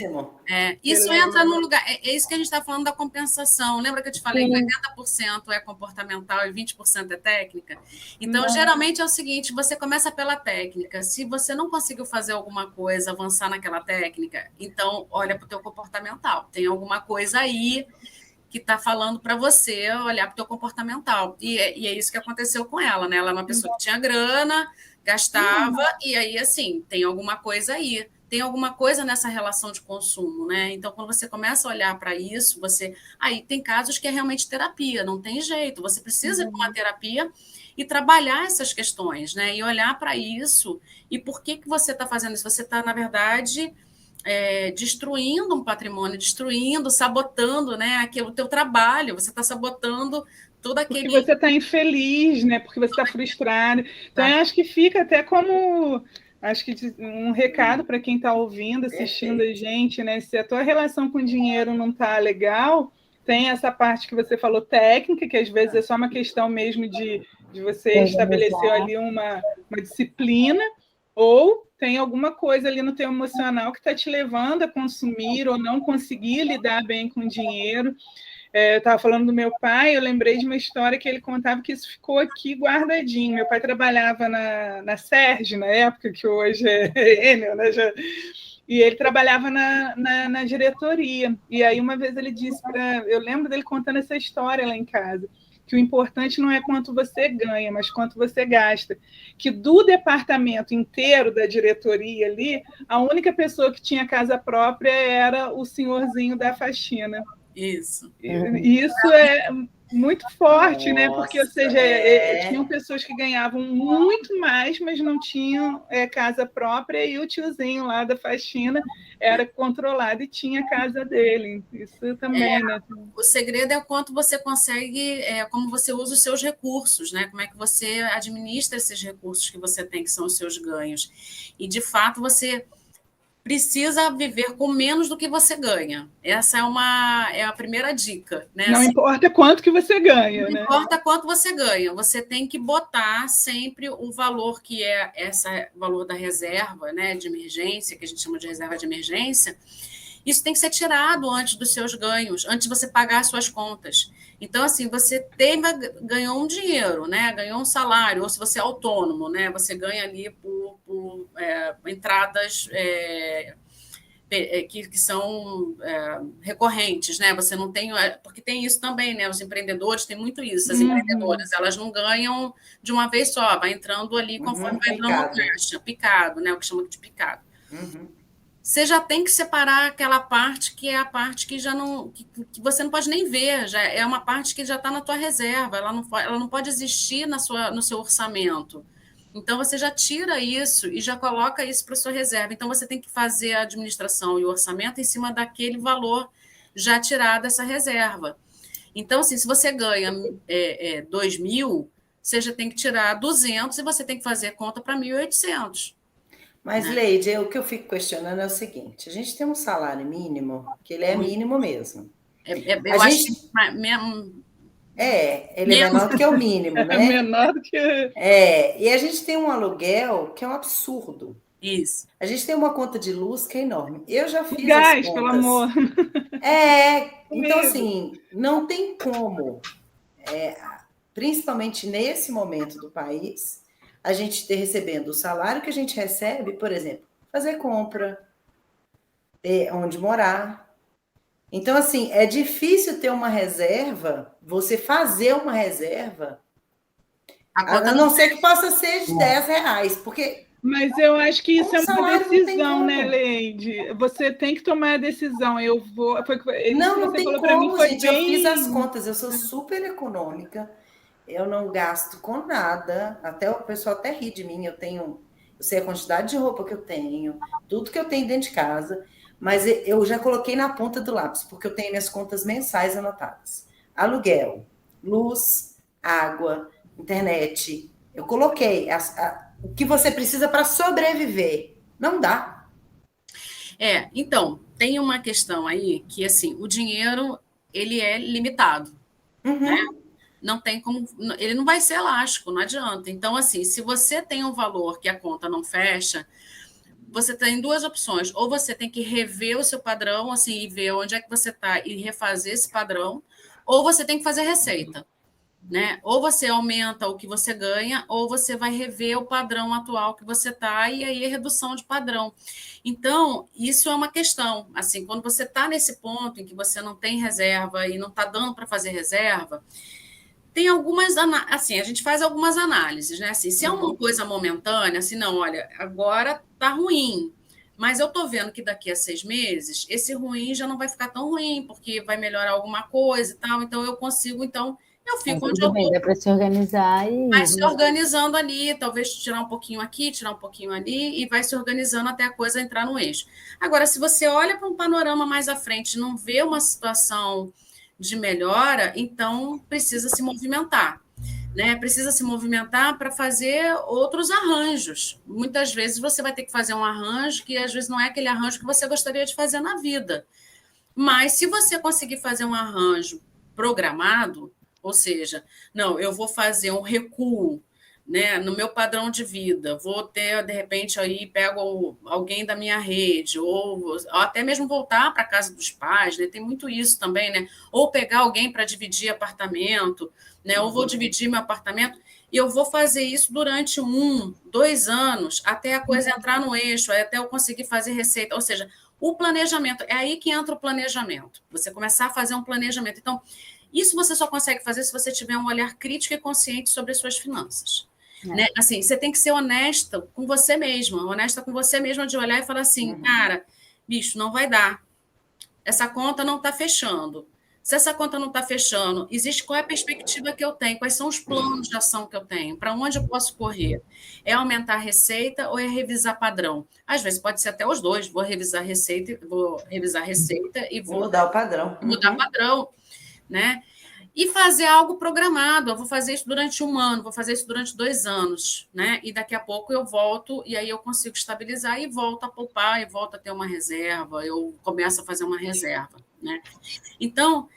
Isso entra no lugar... É isso que a gente está falando da compensação. Lembra que eu te falei que 80% é comportamental e 20% é técnica? Então, geralmente é o seguinte, você começa pela técnica. Se você não conseguiu fazer alguma coisa, avançar naquela técnica, então olha para o teu comportamental. Tem alguma coisa aí que está falando para você olhar para o teu comportamental. E é isso que aconteceu com ela, né? Ela é uma pessoa que tinha grana, Gastava, e aí, assim, tem alguma coisa aí. Tem alguma coisa nessa relação de consumo, né? Então, quando você começa a olhar para isso, aí tem casos que é realmente terapia, não tem jeito. Você precisa ir para uma terapia e trabalhar essas questões, né? E olhar para isso. E por que você está fazendo isso? Você está, na verdade, destruindo um patrimônio, sabotando, né? O teu trabalho. Você está sabotando todo aquele... Porque você está infeliz, né? Porque você está frustrado. Então, eu acho que fica até como... Acho que um recado para quem está ouvindo, assistindo a gente, né? Se a tua relação com o dinheiro não está legal, tem essa parte que você falou técnica, que às vezes é só uma questão mesmo de você estabelecer ali uma disciplina, ou tem alguma coisa ali no teu emocional que está te levando a consumir ou não conseguir lidar bem com o dinheiro. Eu estava falando do meu pai, eu lembrei de uma história que ele contava que isso ficou aqui guardadinho. Meu pai trabalhava na Sérgio, na época, que hoje é Enel, né? E ele trabalhava na diretoria. E aí, uma vez ele disse eu lembro dele contando essa história lá em casa, que o importante não é quanto você ganha, mas quanto você gasta. Que do departamento inteiro da diretoria ali, a única pessoa que tinha casa própria era o senhorzinho da faxina. Isso. Isso é muito forte, né? Porque, ou seja, tinham pessoas que ganhavam muito mais, mas não tinham casa própria, e o tiozinho lá da faxina era controlado e tinha a casa dele. Isso também, né? O segredo é o quanto você consegue, como você usa os seus recursos, né? Como é que você administra esses recursos que você tem, que são os seus ganhos. E, de fato, você precisa viver com menos do que você ganha. Essa é a primeira dica, né? Não importa quanto que você ganha, né? Não importa quanto você ganha, você tem que botar sempre o valor que é valor da reserva, né, de emergência, que a gente chama de reserva de emergência. Isso tem que ser tirado antes dos seus ganhos, antes de você pagar as suas contas. Então, assim, você ganhou um dinheiro, né? Ganhou um salário, ou se você é autônomo, né? Você ganha ali por entradas que são recorrentes, né? Você não tem... Porque tem isso também, né? Os empreendedores têm muito isso. As empreendedoras, elas não ganham de uma vez só, vai entrando ali conforme vai entrando no caixa, picado, né? O que chama de picado. Você já tem que separar aquela parte que é a parte que já não... que você não pode nem ver, já é uma parte que já está na tua reserva, ela não pode existir no seu orçamento. Então, você já tira isso e já coloca isso para a sua reserva. Então, você tem que fazer a administração e o orçamento em cima daquele valor já tirado dessa reserva. Então, assim, se você ganha 2.000, você já tem que tirar 200 e você tem que fazer conta para 1.800. Mas, Leide, o que eu fico questionando é o seguinte: a gente tem um salário mínimo, que ele é mínimo mesmo. Eu acho que ele é menor do que o mínimo, né? É menor do que... E a gente tem um aluguel que é um absurdo. Isso. A gente tem uma conta de luz que é enorme. Eu já fiz gás, as contas. pelo amor. Então, assim, não tem como, principalmente nesse momento do país, a gente ter recebendo o salário que a gente recebe, por exemplo, fazer compra, ter onde morar. Então, assim, é difícil ter uma reserva, você fazer uma reserva, a não ser que possa ser de R$10, porque... Mas eu acho que isso é uma decisão, né, Leide? Você tem que tomar a decisão. Eu vou... Não tem como, gente. Eu fiz as contas, eu sou super econômica, eu não gasto com nada, até o pessoal até ri de mim, eu sei a quantidade de roupa que eu tenho, tudo que eu tenho dentro de casa, mas eu já coloquei na ponta do lápis, porque eu tenho minhas contas mensais anotadas. Aluguel, luz, água, internet. Eu coloquei o que você precisa para sobreviver. Não dá. Então, tem uma questão aí que, assim, o dinheiro, ele é limitado, né? Não tem como... Ele não vai ser elástico, não adianta. Então, assim, se você tem um valor que a conta não fecha, você tem duas opções. Ou você tem que rever o seu padrão, assim, e ver onde é que você está e refazer esse padrão, ou você tem que fazer receita, né? Ou você aumenta o que você ganha, ou você vai rever o padrão atual que você está, e aí é redução de padrão. Então, isso é uma questão. Assim, quando você está nesse ponto em que você não tem reserva e não está dando para fazer reserva, tem algumas, assim, a gente faz algumas análises, né? Assim, se é uma coisa momentânea, assim, não, olha, agora tá ruim, mas eu tô vendo que daqui a 6 meses, esse ruim já não vai ficar tão ruim, porque vai melhorar alguma coisa e tal, então eu consigo, então eu fico onde eu tô. Dá para se organizar e Vai se organizando ali, talvez tirar um pouquinho aqui, tirar um pouquinho ali, e vai se organizando até a coisa entrar no eixo. Agora, se você olha para um panorama mais à frente e não vê uma situação de melhora, então precisa se movimentar, né? Precisa se movimentar para fazer outros arranjos. Muitas vezes você vai ter que fazer um arranjo que às vezes não é aquele arranjo que você gostaria de fazer na vida. Mas se você conseguir fazer um arranjo programado, ou seja, não, eu vou fazer um recuo, né, no meu padrão de vida, vou ter, de repente, aí pego alguém da minha rede, ou até mesmo voltar para a casa dos pais, né, tem muito isso também, né, ou pegar alguém para dividir apartamento, né, ou vou dividir meu apartamento, e eu vou fazer isso durante 1, 2 anos, até a coisa entrar no eixo, até eu conseguir fazer receita, ou seja, o planejamento, é aí que entra o planejamento, você começar a fazer um planejamento. Então, isso você só consegue fazer se você tiver um olhar crítico e consciente sobre as suas finanças. Né? Assim, você tem que ser honesta com você mesma de olhar e falar assim, cara, bicho, não vai dar. Essa conta não está fechando. Se essa conta não está fechando, existe qual é a perspectiva que eu tenho? Quais são os planos de ação que eu tenho? Para onde eu posso correr? É aumentar a receita ou é revisar padrão? Às vezes pode ser até os dois. Vou revisar a receita e vou mudar o padrão. Mudar padrão, né? E fazer algo programado. Eu vou fazer isso durante 1 ano, vou fazer isso durante 2 anos, né? E daqui a pouco eu volto, e aí eu consigo estabilizar e volto a poupar, e volto a ter uma reserva, eu começo a fazer uma reserva, né? Então,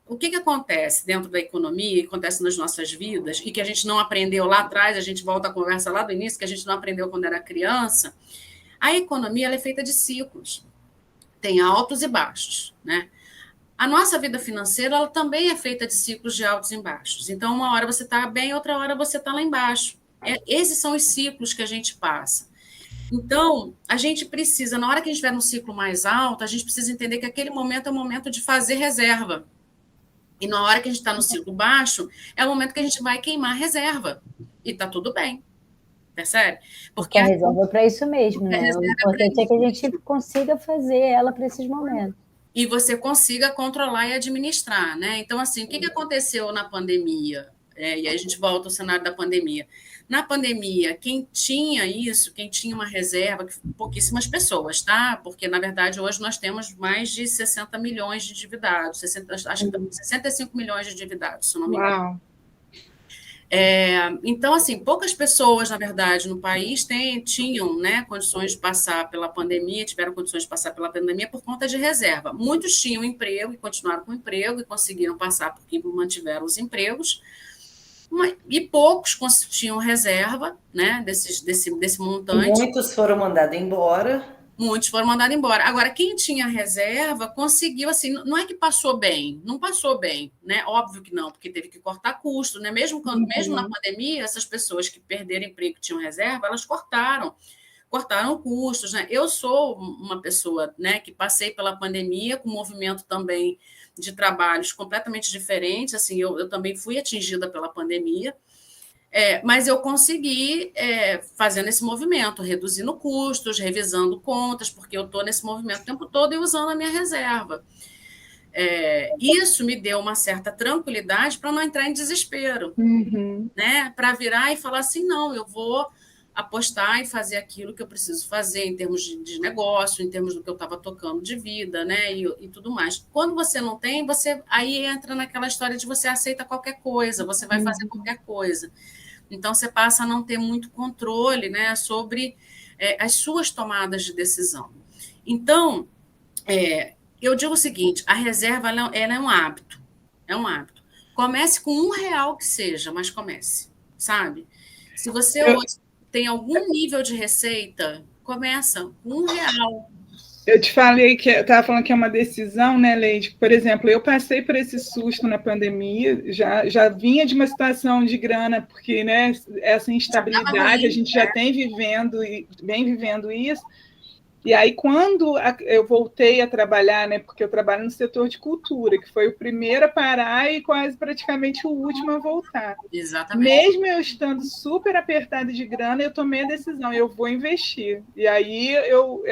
o que acontece dentro da economia, que acontece nas nossas vidas, e que a gente não aprendeu lá atrás, a gente volta à conversa lá do início, que a gente não aprendeu quando era criança, a economia ela é feita de ciclos. Tem altos e baixos, né? A nossa vida financeira ela também é feita de ciclos de altos e baixos. Então, uma hora você está bem, outra hora você está lá embaixo. Esses são os ciclos que a gente passa. Então, a gente precisa, na hora que a gente estiver no ciclo mais alto, a gente precisa entender que aquele momento é o momento de fazer reserva. E na hora que a gente está no ciclo baixo, é o momento que a gente vai queimar reserva. E está tudo bem. Percebe? Porque a reserva é para isso mesmo, né? O importante é que a gente consiga fazer ela para esses momentos. E você consiga controlar e administrar, né? Então, assim, o que aconteceu na pandemia? E aí a gente volta ao cenário da pandemia. Na pandemia, quem tinha isso, quem tinha uma reserva, pouquíssimas pessoas, tá? Porque, na verdade, hoje nós temos mais de 60 milhões de endividados, acho que 65 milhões de endividados, se não me engano. Uau. Então, assim, poucas pessoas, na verdade, no país tinham, né, condições de passar pela pandemia, tiveram condições de passar pela pandemia por conta de reserva. Muitos tinham emprego e continuaram com emprego e conseguiram passar porque mantiveram os empregos, e poucos tinham reserva, né, desse montante. Muitos foram mandados embora. Muitos foram mandados embora. Agora, quem tinha reserva conseguiu, assim, não é que passou bem, não passou bem, né? Óbvio que não, porque teve que cortar custo, né? Mesmo na pandemia, essas pessoas que perderam emprego e tinham reserva, elas cortaram custos, né? Eu sou uma pessoa, né, que passei pela pandemia com um movimento também de trabalhos completamente diferentes, assim, eu também fui atingida pela pandemia. Mas eu consegui fazendo esse movimento, reduzindo custos, revisando contas, porque eu estou nesse movimento o tempo todo e usando a minha reserva. Isso me deu uma certa tranquilidade para não entrar em desespero, né? Para virar e falar assim, não, eu vou apostar e fazer aquilo que eu preciso fazer em termos de negócio, em termos do que eu estava tocando de vida, né? E tudo mais. Quando você não tem, você aí entra naquela história de você aceita qualquer coisa, você vai fazer qualquer coisa. Então, você passa a não ter muito controle, né, sobre as suas tomadas de decisão. Então, eu digo o seguinte, a reserva ela é um hábito. É um hábito. Comece com R$1 que seja, mas comece, sabe? Se você hoje tem algum nível de receita, começa com R$1. Eu te falei que estava falando que é uma decisão, né, Leide? Por exemplo, eu passei por esse susto na pandemia, já vinha de uma situação de grana, porque, né, essa instabilidade a gente já vem vivendo isso. E aí, quando eu voltei a trabalhar, né, porque eu trabalho no setor de cultura, que foi o primeiro a parar e quase praticamente o último a voltar. Exatamente. Mesmo eu estando super apertada de grana, eu tomei a decisão, eu vou investir. E aí eu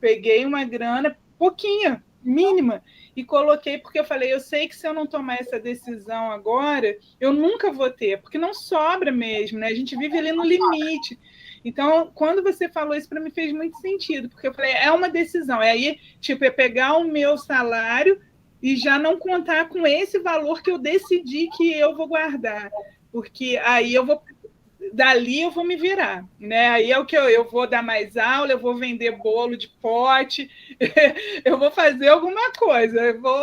peguei uma grana pouquinha, mínima, e coloquei, porque eu falei, eu sei que se eu não tomar essa decisão agora, eu nunca vou ter, porque não sobra mesmo, né? A gente vive ali no limite. Então, quando você falou isso, para mim fez muito sentido, porque eu falei, é uma decisão. É aí, tipo, é pegar o meu salário e já não contar com esse valor que eu decidi que eu vou guardar, porque aí eu vou, dali eu vou me virar, né? Aí é o que eu vou dar mais aula, eu vou vender bolo de pote, eu vou fazer alguma coisa, eu vou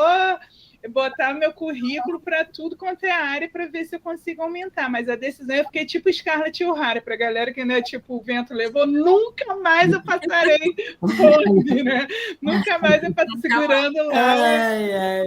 botar meu currículo para tudo quanto é área para ver se eu consigo aumentar. Mas a decisão, eu fiquei tipo Scarlett O'Hara, para a galera que, né, tipo, o vento levou, nunca mais eu passarei fome, né? Nunca mais eu passo segurando lá.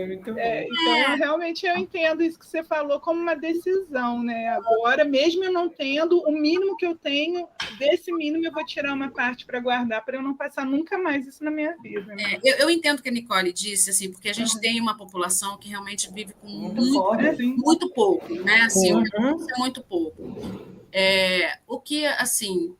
Muito bom. Então, realmente, eu entendo isso que você falou como uma decisão, né? Agora, mesmo eu não tendo, o mínimo que eu tenho, desse mínimo eu vou tirar uma parte para guardar, para eu não passar nunca mais isso na minha vida. Né? Eu entendo o que a Nicole disse, assim, porque a gente tem uma população que realmente vive com muito pouco, né? Assim, é muito pouco. O que, assim,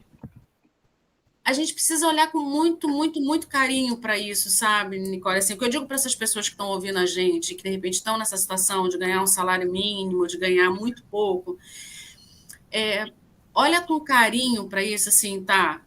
a gente precisa olhar com muito, muito, muito carinho para isso, sabe, Nicole? Assim, o que eu digo para essas pessoas que estão ouvindo a gente, que de repente estão nessa situação de ganhar um salário mínimo, de ganhar muito pouco, olha com carinho para isso, assim, tá?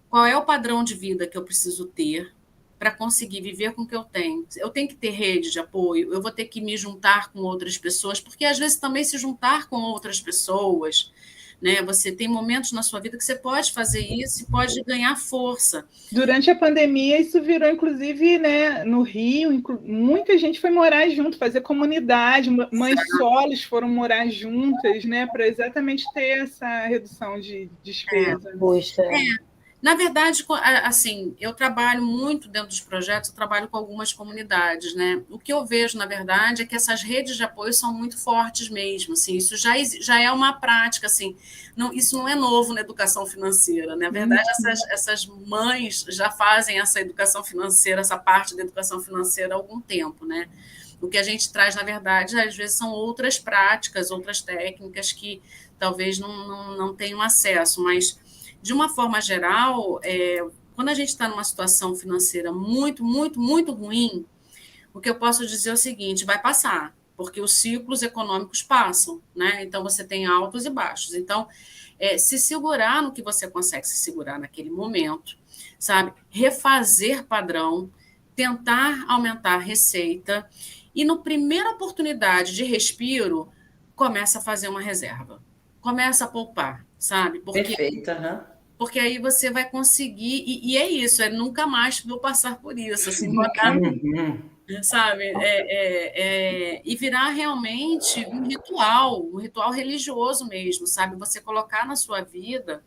Qual é o padrão de vida que eu preciso ter para conseguir viver com o que eu tenho? Eu tenho que ter rede de apoio, eu vou ter que me juntar com outras pessoas, porque às vezes também se juntar com outras pessoas, né? Você tem momentos na sua vida que você pode fazer isso e pode ganhar força. Durante a pandemia, isso virou, inclusive, né, no Rio, muita gente foi morar junto, fazer comunidade, mães solos foram morar juntas, né, para exatamente ter essa redução de despesa. Na verdade, assim, eu trabalho muito dentro dos projetos, eu trabalho com algumas comunidades, né? O que eu vejo, na verdade, é que essas redes de apoio são muito fortes mesmo, assim, isso já é uma prática, assim, isso não é novo na educação financeira, né? Na verdade, essas mães já fazem essa educação financeira, essa parte da educação financeira há algum tempo, né? O que a gente traz, na verdade, às vezes são outras práticas, outras técnicas que talvez não tenham acesso, mas de uma forma geral, quando a gente está numa situação financeira muito, muito, muito ruim, o que eu posso dizer é o seguinte, vai passar, porque os ciclos econômicos passam, né? Então, você tem altos e baixos. Então, se segurar no que você consegue se segurar naquele momento, sabe? Refazer padrão, tentar aumentar a receita e, no primeira oportunidade de respiro, começa a fazer uma reserva. Começa a poupar, sabe? Perfeito, Porque aí você vai conseguir, e é isso, nunca mais vou passar por isso, assim, sabe? E virar realmente um ritual religioso mesmo, sabe? Você colocar na sua vida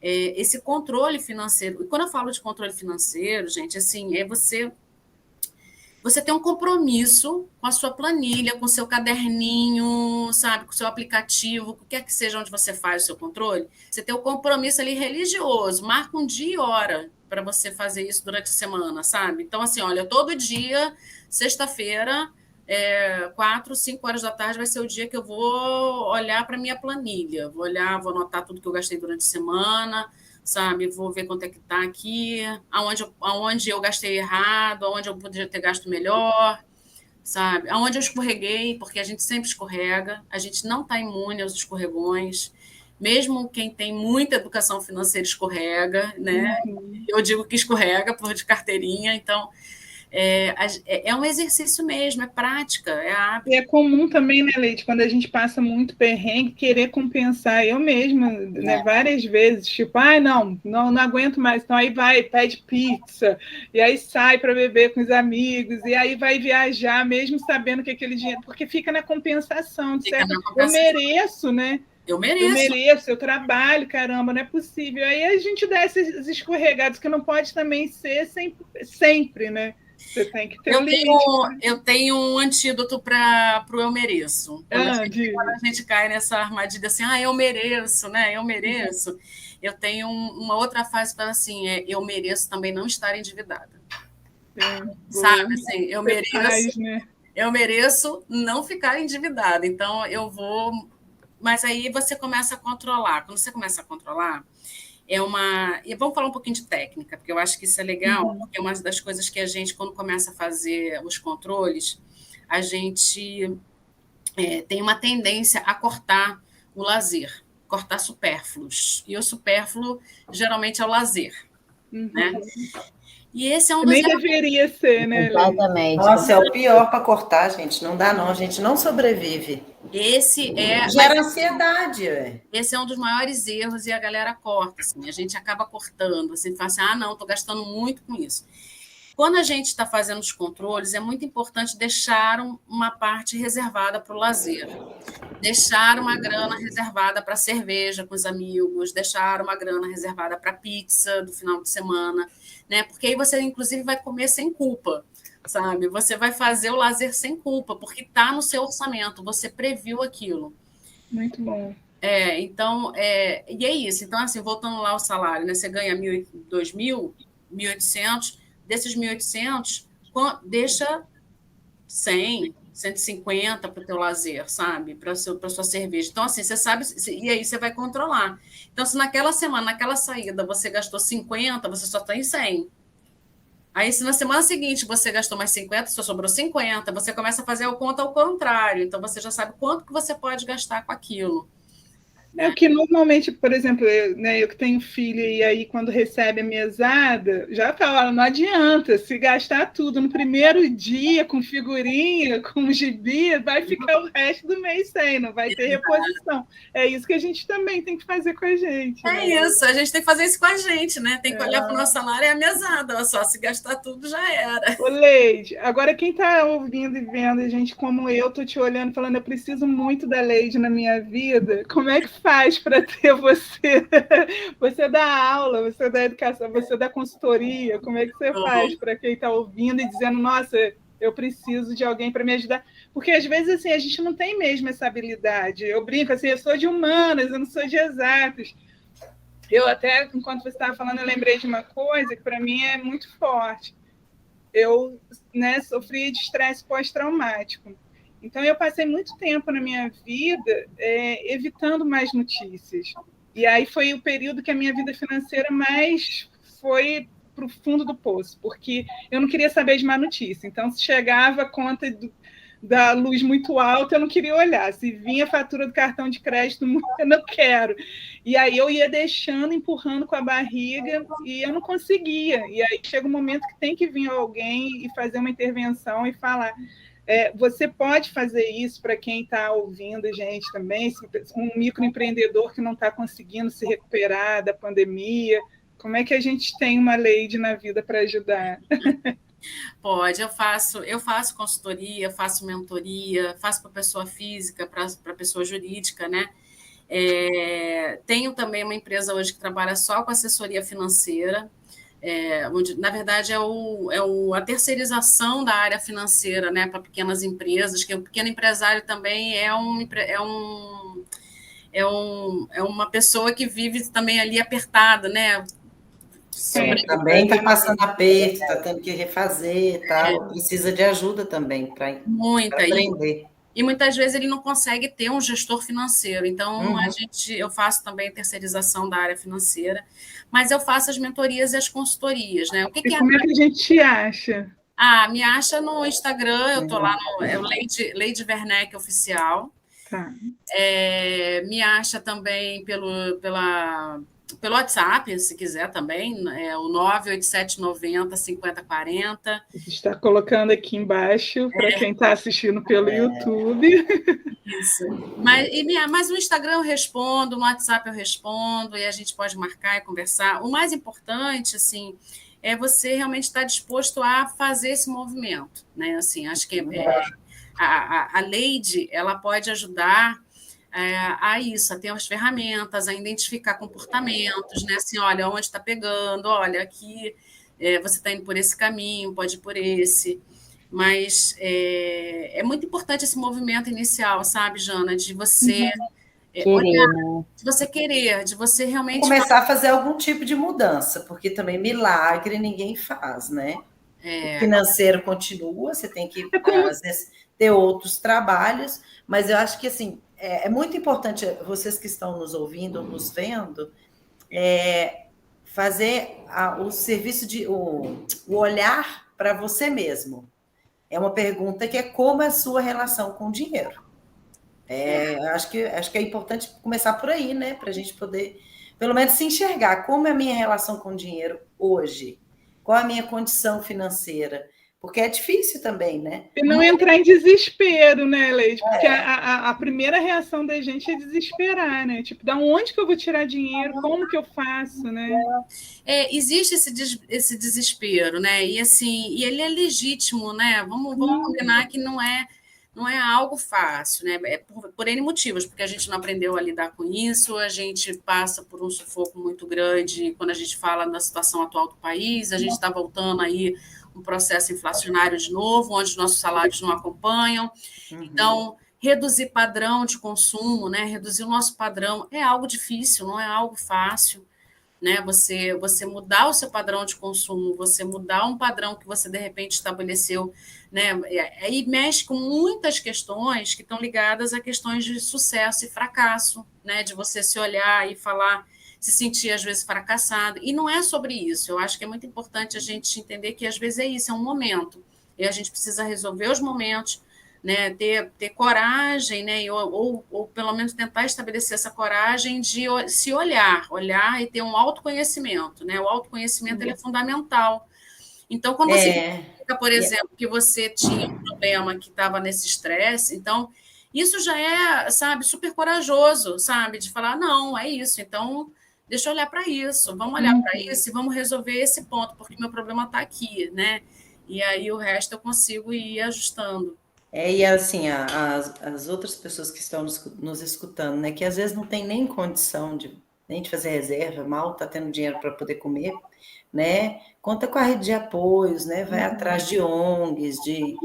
esse controle financeiro. E quando eu falo de controle financeiro, gente, assim, você tem um compromisso com a sua planilha, com o seu caderninho, sabe, com o seu aplicativo, o que quer que seja onde você faz o seu controle. Você tem um compromisso ali religioso, marca um dia e hora para você fazer isso durante a semana, sabe? Então, assim, olha, todo dia, sexta-feira, 4, 5 horas da tarde vai ser o dia que eu vou olhar para a minha planilha. Vou anotar tudo que eu gastei durante a semana, sabe? Vou ver quanto é que está aqui, aonde eu gastei errado, aonde eu poderia ter gasto melhor, sabe? Aonde eu escorreguei, porque a gente sempre escorrega, a gente não está imune aos escorregões, mesmo quem tem muita educação financeira escorrega, né? Eu digo que escorrega por de carteirinha, então é um exercício mesmo, é prática, é hábito. E é comum também, né, Leite, quando a gente passa muito perrengue, querer compensar. Eu mesma, né, várias vezes, tipo, não aguento mais. Então aí pede pizza, e aí sai para beber com os amigos, e aí vai viajar, mesmo sabendo que aquele dinheiro... Porque fica na compensação, certo? Eu mereço, né? Eu mereço, eu trabalho, caramba, não é possível. Aí a gente dá esses escorregados, que não pode também ser sempre, né? Você tem que ter um limite. Eu tenho um antídoto para o eu mereço. Quando a gente cai nessa armadilha assim, eu mereço, né? Eu mereço. Eu tenho uma outra fase para assim, eu mereço também não estar endividada. Sabe, assim, eu mereço, né? Eu mereço não ficar endividada. Então, eu vou... Mas aí você começa a controlar. Quando você começa a controlar, E vamos falar um pouquinho de técnica, porque eu acho que isso é legal, porque é uma das coisas que a gente, quando começa a fazer os controles, a gente tem uma tendência a cortar o lazer, cortar supérfluos. E o supérfluo, geralmente, é o lazer. Né? E esse é um dos... Nem deveria ser, né? Exatamente. Nossa, é o pior para cortar, gente. Não dá, não. A gente não sobrevive. Gera ansiedade, velho. Esse é um dos maiores erros e a galera corta. Assim, a gente acaba cortando. Assim, fala assim, não, estou gastando muito com isso. Quando a gente está fazendo os controles, é muito importante deixar uma parte reservada para o lazer. Deixar uma grana reservada para cerveja com os amigos, deixar uma grana reservada para pizza do final de semana, né? Porque aí você, inclusive, vai comer sem culpa, sabe? Você vai fazer o lazer sem culpa, porque está no seu orçamento, você previu aquilo. Muito bom. Então, e é isso. Então, assim, voltando lá ao salário, né? Você ganha 2.000, 1.800, desses 1.800, deixa 100, 150 para o teu lazer, sabe? Para a sua cerveja. Então, assim, você sabe, e aí você vai controlar. Então, se naquela semana, naquela saída, você gastou 50, você só tem 100. Aí, se na semana seguinte você gastou mais 50, só sobrou 50, você começa a fazer a conta ao contrário. Então, você já sabe quanto que você pode gastar com aquilo. É o que normalmente, por exemplo, eu que tenho filho, e aí quando recebe a mesada, já fala, não adianta, se gastar tudo no primeiro dia, com figurinha, com gibi, vai ficar o resto do mês sem, não vai ter reposição. É isso que a gente também tem que fazer com a gente. Né? Isso, a gente tem que fazer isso com a gente, né? Tem que olhar para o nosso salário e a mesada, só se gastar tudo já era. Ô, Leide, agora quem está ouvindo e vendo a gente como eu, estou te olhando falando, eu preciso muito da Leide na minha vida, como é que faz para ter você? Você dá aula, você dá educação, você dá consultoria. Como é que você faz para quem está ouvindo e dizendo, nossa, eu preciso de alguém para me ajudar? Porque às vezes assim, a gente não tem mesmo essa habilidade. Eu brinco assim, eu sou de humanas, eu não sou de exatas. Eu até, enquanto você estava falando, eu lembrei de uma coisa que para mim é muito forte. Eu sofri de estresse pós-traumático. Então, eu passei muito tempo na minha vida evitando mais notícias. E aí foi o período que a minha vida financeira mais foi para o fundo do poço, porque eu não queria saber de má notícia. Então, se chegava a conta da luz muito alta, eu não queria olhar. Se vinha a fatura do cartão de crédito, eu não quero. E aí eu ia deixando, empurrando com a barriga, e eu não conseguia. E aí chega um momento que tem que vir alguém e fazer uma intervenção e falar... você pode fazer isso para quem está ouvindo, gente, também, um microempreendedor que não está conseguindo se recuperar da pandemia. Como é que a gente tem uma Leide na vida para ajudar? Pode, eu faço consultoria, faço mentoria, faço para pessoa física, para pessoa jurídica, né? Tenho também uma empresa hoje que trabalha só com assessoria financeira, onde, na verdade, a terceirização da área financeira, né, para pequenas empresas, que o pequeno empresário também é uma pessoa que vive também ali apertada, né? Também está passando aperto, está tendo que refazer, precisa de ajuda também para aprender. E muitas vezes ele não consegue ter um gestor financeiro. Então, eu faço também a terceirização da área financeira, mas eu faço as mentorias e as consultorias, né? Como é que a gente te acha? Me acha no Instagram, eu estou lá no Leide Werneck Oficial. Tá. Me acha também pelo WhatsApp, se quiser também, o 98790-5040. Você está colocando aqui embaixo para quem está assistindo pelo YouTube. Isso. Mas no Instagram eu respondo, no WhatsApp eu respondo, e a gente pode marcar e conversar. O mais importante, assim, é você realmente estar disposto a fazer esse movimento, né? Assim, acho que a Leide, ela pode ajudar a isso, a ter as ferramentas, a identificar comportamentos, né? Assim, olha, onde está pegando, olha, aqui você está indo por esse caminho, pode ir por esse. Mas é muito importante esse movimento inicial, sabe, Jana? De você olhar, Querer, né? de você querer, de você realmente Começar a fazer algum tipo de mudança, porque também milagre ninguém faz, né? O financeiro continua, você tem que, às vezes, ter outros trabalhos, mas eu acho que, assim, é muito importante, vocês que estão nos ouvindo, nos vendo, fazer o serviço o olhar para você mesmo. É uma pergunta que é como é a sua relação com o dinheiro. Acho que é importante começar por aí, né? Para a gente poder, pelo menos, se enxergar como é a minha relação com o dinheiro hoje, qual é a minha condição financeira, porque é difícil também, né? E não entrar em desespero, né, Leide? Porque a primeira reação da gente é desesperar, né? Tipo, da onde que eu vou tirar dinheiro? Como que eu faço, né? Existe esse desespero, né? E assim, e ele é legítimo, né? Vamos combinar que não é algo fácil, né? Por N motivos, porque a gente não aprendeu a lidar com isso, a gente passa por um sufoco muito grande quando a gente fala da situação atual do país, a gente está voltando aí um processo inflacionário de novo, onde os nossos salários não acompanham. Então, reduzir padrão de consumo, né? Reduzir o nosso padrão é algo difícil, não é algo fácil. Né? Você mudar o seu padrão de consumo, você mudar um padrão que você de repente estabeleceu, né? Aí mexe com muitas questões que estão ligadas a questões de sucesso e fracasso, né? De você se olhar e falar, se sentir às vezes fracassado. E não é sobre isso. Eu acho que é muito importante a gente entender que às vezes é isso, é um momento. E a gente precisa resolver os momentos, né, ter coragem, né, ou pelo menos tentar estabelecer essa coragem de se olhar e ter um autoconhecimento, né? O autoconhecimento ele é fundamental. Então, quando você identifica, por exemplo, que você tinha um problema que estava nesse estresse, então isso já é, sabe, super corajoso, sabe, de falar, não, é isso, então deixa eu olhar para isso, vamos olhar para isso e vamos resolver esse ponto, porque meu problema está aqui, né? E aí o resto eu consigo ir ajustando. E assim, as outras pessoas que estão nos escutando, né, que às vezes não tem nem condição nem de fazer reserva, mal está tendo dinheiro para poder comer, né? Conta com a rede de apoios, né? Vai atrás de ONGs, de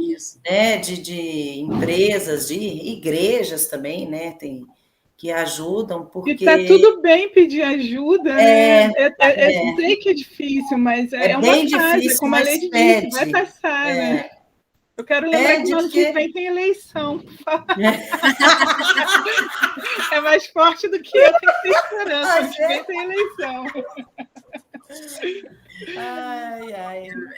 empresas, de igrejas também, né? Que ajudam, porque... E está tudo bem pedir ajuda, né? Eu sei que é difícil, mas é uma bem fase, difícil, como a Leide disse, vai passar, né? Eu quero lembrar que no ano que vem tem eleição. É mais forte do que eu, tem que ter esperança. Ano que vem tem eleição.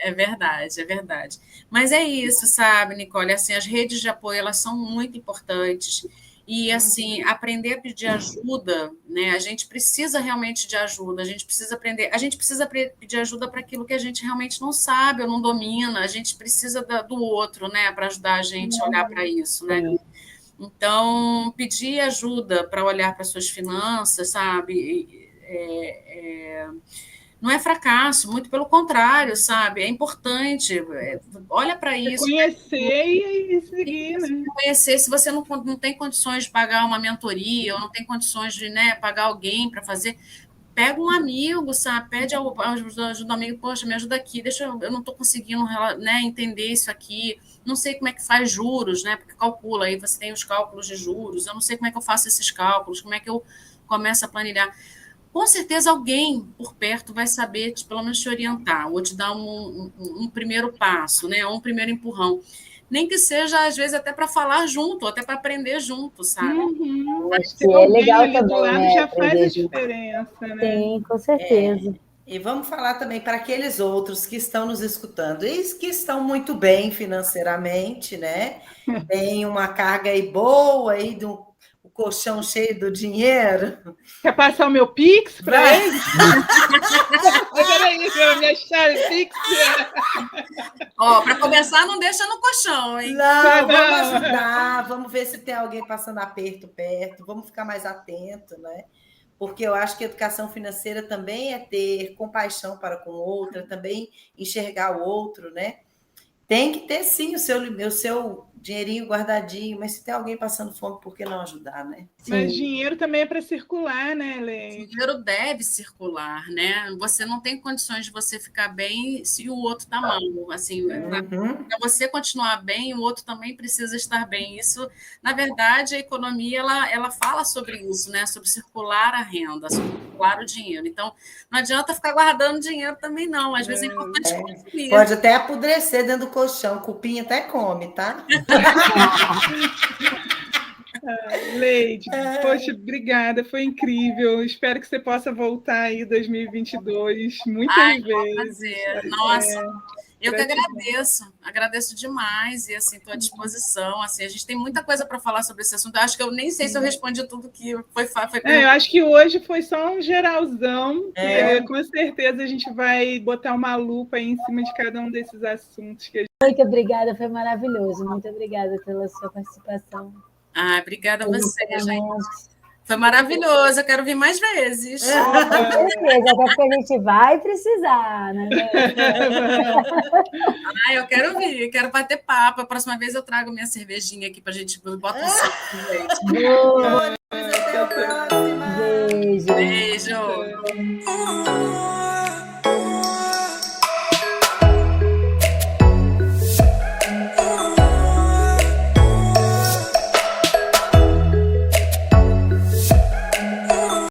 É verdade, é verdade. Mas é isso, sabe, Nicole? Assim, as redes de apoio, elas são muito importantes. E, assim, aprender a pedir ajuda, né? A gente precisa realmente de ajuda, a gente precisa aprender, a gente precisa pedir ajuda para aquilo que a gente realmente não sabe ou não domina, a gente precisa do outro, né? Para ajudar a gente a olhar para isso, né? Então, pedir ajuda para olhar para suas finanças, sabe? Não é fracasso, muito pelo contrário, sabe? É importante. Olha para isso. Conhecer e seguir, né? Conhecer, se você não tem condições de pagar uma mentoria, ou não tem condições de, né, pagar alguém para fazer, pega um amigo, sabe? Pede ajuda um amigo, poxa, me ajuda aqui, eu não estou conseguindo, né, entender isso aqui, não sei como é que faz juros, né? Porque calcula, aí você tem os cálculos de juros, eu não sei como é que eu faço esses cálculos, como é que eu começo a planilhar. Com certeza alguém por perto vai saber, pelo menos te orientar, ou te dar um primeiro passo, né? Um primeiro empurrão. Nem que seja, às vezes, até para falar junto, até para aprender junto, sabe? Acho que é legal também, né? Já faz a diferença, né? Sim, com certeza. E vamos falar também para aqueles outros que estão nos escutando e que estão muito bem financeiramente, né? Tem uma carga aí boa aí do colchão cheio do dinheiro. Quer passar o meu Pix para ele? Peraí, minha chave Pix. Para começar, não deixa no colchão, hein? Não, vamos ajudar, vamos ver se tem alguém passando aperto perto, vamos ficar mais atento, né? Porque eu acho que a educação financeira também é ter compaixão para com o outro, também enxergar o outro, né? Tem que ter, sim, o seu dinheirinho guardadinho, mas se tem alguém passando fome, por que não ajudar, né? Mas Sim. dinheiro também é para circular, né, Leide? Dinheiro deve circular, né? Você não tem condições de você ficar bem se o outro está mal. Assim, para você continuar bem, o outro também precisa estar bem. Isso, na verdade, a economia ela fala sobre isso, né? Sobre circular a renda, sobre circular o dinheiro. Então, não adianta ficar guardando dinheiro também, não. Às vezes é importante consumir. Pode até apodrecer dentro do colchão, cupim até come, tá? Leide, poxa, obrigada, foi incrível. Espero que você possa voltar aí em 2022 muitas vezes. Prazer. Nossa, eu que agradeço demais e assim estou à disposição. Assim, a gente tem muita coisa para falar sobre esse assunto. Eu acho que eu nem sei se eu respondi tudo que foi eu acho que hoje foi só um geralzão. Com certeza a gente vai botar uma lupa aí em cima de cada um desses assuntos que a gente... Muito obrigada, foi maravilhoso. Muito obrigada pela sua participação. Obrigada a você, gente. Foi maravilhoso, eu quero vir mais vezes. Com certeza, até porque a gente vai precisar, né? Eu quero vir, quero bater papo. A próxima vez eu trago minha cervejinha aqui pra gente botar um suco, gente. Até a próxima. Beijo. Beijo.